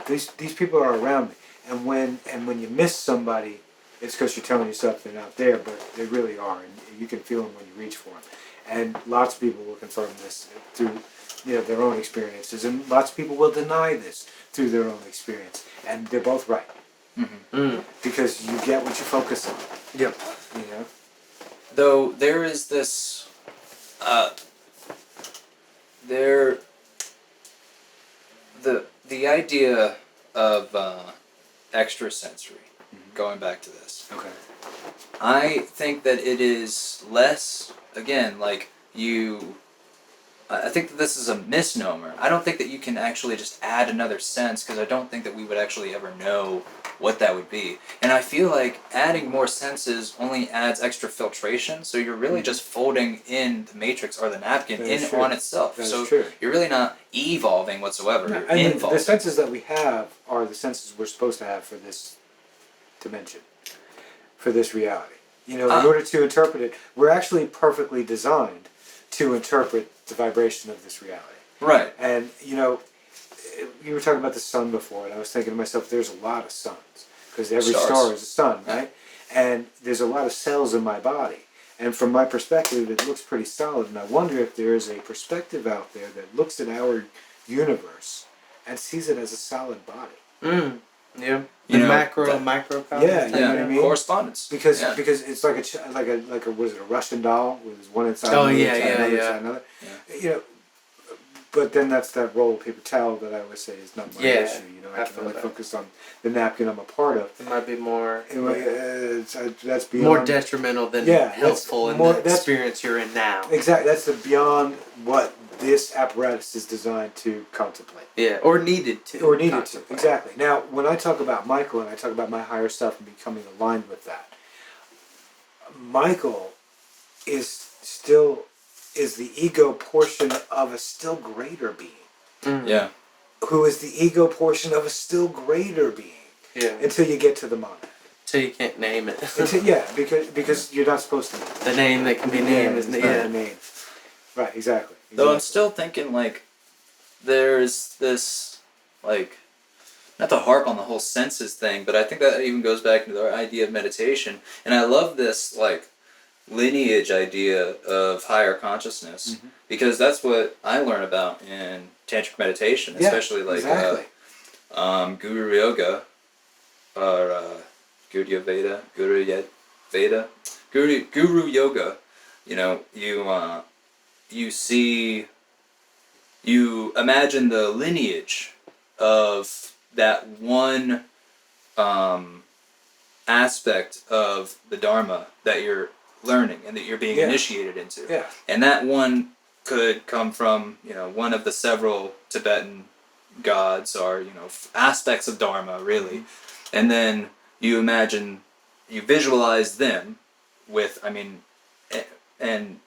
these people are around me. And when you miss somebody, it's because you're telling yourself they're not there, but they really are, and you can feel them when you reach for them. And lots of people will confirm this through their own experiences, and lots of people will deny this through their own experience, and they're both right. Because you get what you focus on. Yep. You know. Though there is this, the idea of extrasensory. Going back to this, Okay. I think that it is less, again, like you. I think that this is a misnomer. I don't think that you can actually just add another sense, because I don't think that we would actually ever know what that would be. And I feel like adding more senses only adds extra filtration, so you're really just folding in the matrix or the napkin on itself. That so is true. you're really not evolving whatsoever. You're And involving. the senses that we have are the senses we're supposed to have for this dimension, for this reality. In order to interpret it, we're actually perfectly designed to interpret the vibration of this reality. Right. And, you were talking about the sun before, and I was thinking to myself, there's a lot of suns, because every star is a sun, right? And there's a lot of cells in my body. And from my perspective, it looks pretty solid, and I wonder if there is a perspective out there that looks at our universe and sees it as a solid body. Yeah. The macro and micro. Yeah, you know what I mean? Correspondence. Because it's like a what is it, a Russian doll with one inside Oh, another, yeah, inside another. Yeah. But then that's that roll of paper towel that I always say is not my issue. I can only focus on the napkin I'm a part of. It might be more. That's beyond More detrimental than helpful in the experience you're in now. Exactly, that's beyond what this apparatus is designed to contemplate. Yeah, or needed to. Exactly. Now, when I talk about Michael and I talk about my higher self and becoming aligned with that, Michael is the ego portion of a still greater being. Yeah. Who is the ego portion of a still greater being. Yeah. Until you get to the monad. So you can't name it. because you're not supposed to name it. The name that can be named is not a name. Right, exactly. Though I'm still thinking, there's this, not to harp on the whole senses thing, but I think that even goes back to the idea of meditation. And I love this, lineage idea of higher consciousness, because that's what I learn about in tantric meditation, especially exactly. Guru Yoga, or Guru Yoga. You imagine the lineage of that one aspect of the Dharma that you're learning and that you're being initiated into. Yeah. And that one could come from, one of the several Tibetan gods or, aspects of Dharma, really. And then you visualize them with, and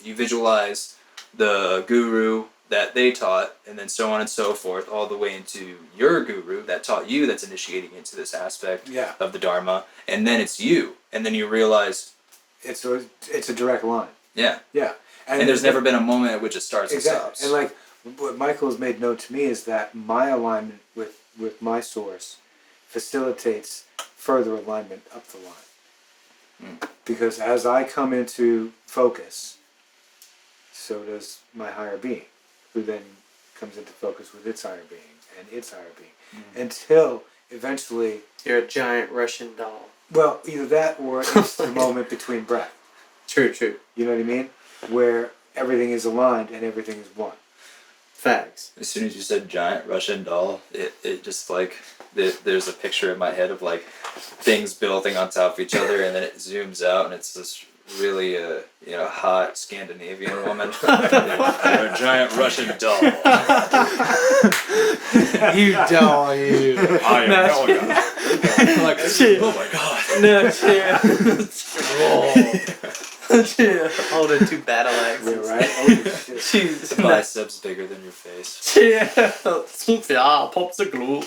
you visualize the guru that they taught, and then so on and so forth, all the way into your guru that taught you, that's initiating into this aspect of the Dharma, and then it's you, and then you realize it's a direct line. Yeah. Yeah. And there's never been a moment at which it starts and stops. And what Michael has made known to me is that my alignment with my source facilitates further alignment up the line. Because as I come into focus, so does my higher being, who then comes into focus with its higher being and its higher being, until eventually you're a giant Russian doll. Well, either that or it's the moment between breath. True. You know what I mean? Where everything is aligned and everything is one. Facts. As soon as you said giant Russian doll, it just there's a picture in my head of things building on top of each other, and then it zooms out and it's this really hot Scandinavian woman. You're a giant Russian doll. You doll, you. I am Helga. Oh my god. No, chill. Holding two battle axes. Yeah, right? Holy shit. Jeez. The biceps bigger than your face. Chill. Ja, popsicle.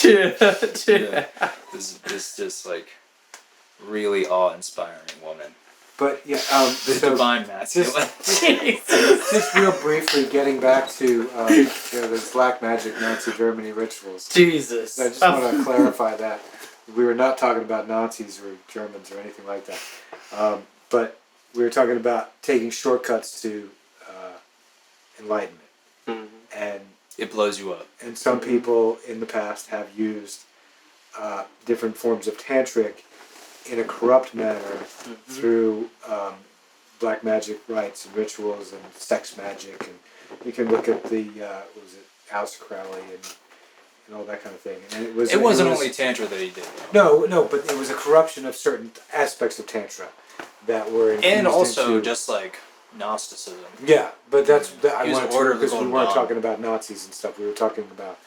This just like really awe-inspiring woman. But yeah, The so divine masculine. just real briefly, getting back to the black magic Nazi Germany rituals. Jesus. I just want to clarify that we were not talking about Nazis or Germans or anything like that, but we were talking about taking shortcuts to enlightenment, and It blows you up. and some people in the past have used different forms of tantric in a corrupt manner through black magic rites and rituals and sex magic, and you can look at the what was it, Aleister Crowley and all that kind of thing. And it wasn't only tantra that he did. No, but it was a corruption of certain aspects of tantra that were infused And also into, just like Gnosticism. yeah, but that's I He was wanted to, order of the because we Golden weren't Dawn. talking about Nazis and stuff. We were talking about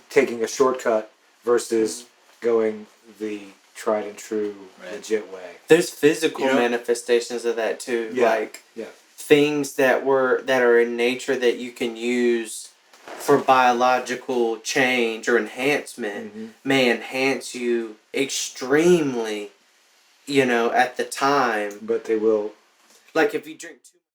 taking a shortcut versus going the tried and true legit way. There's physical You know? manifestations of that too, Yeah. like Yeah. things that are in nature that you can use for biological change or enhancement may enhance you extremely, at the time. But they will. Like if you drink too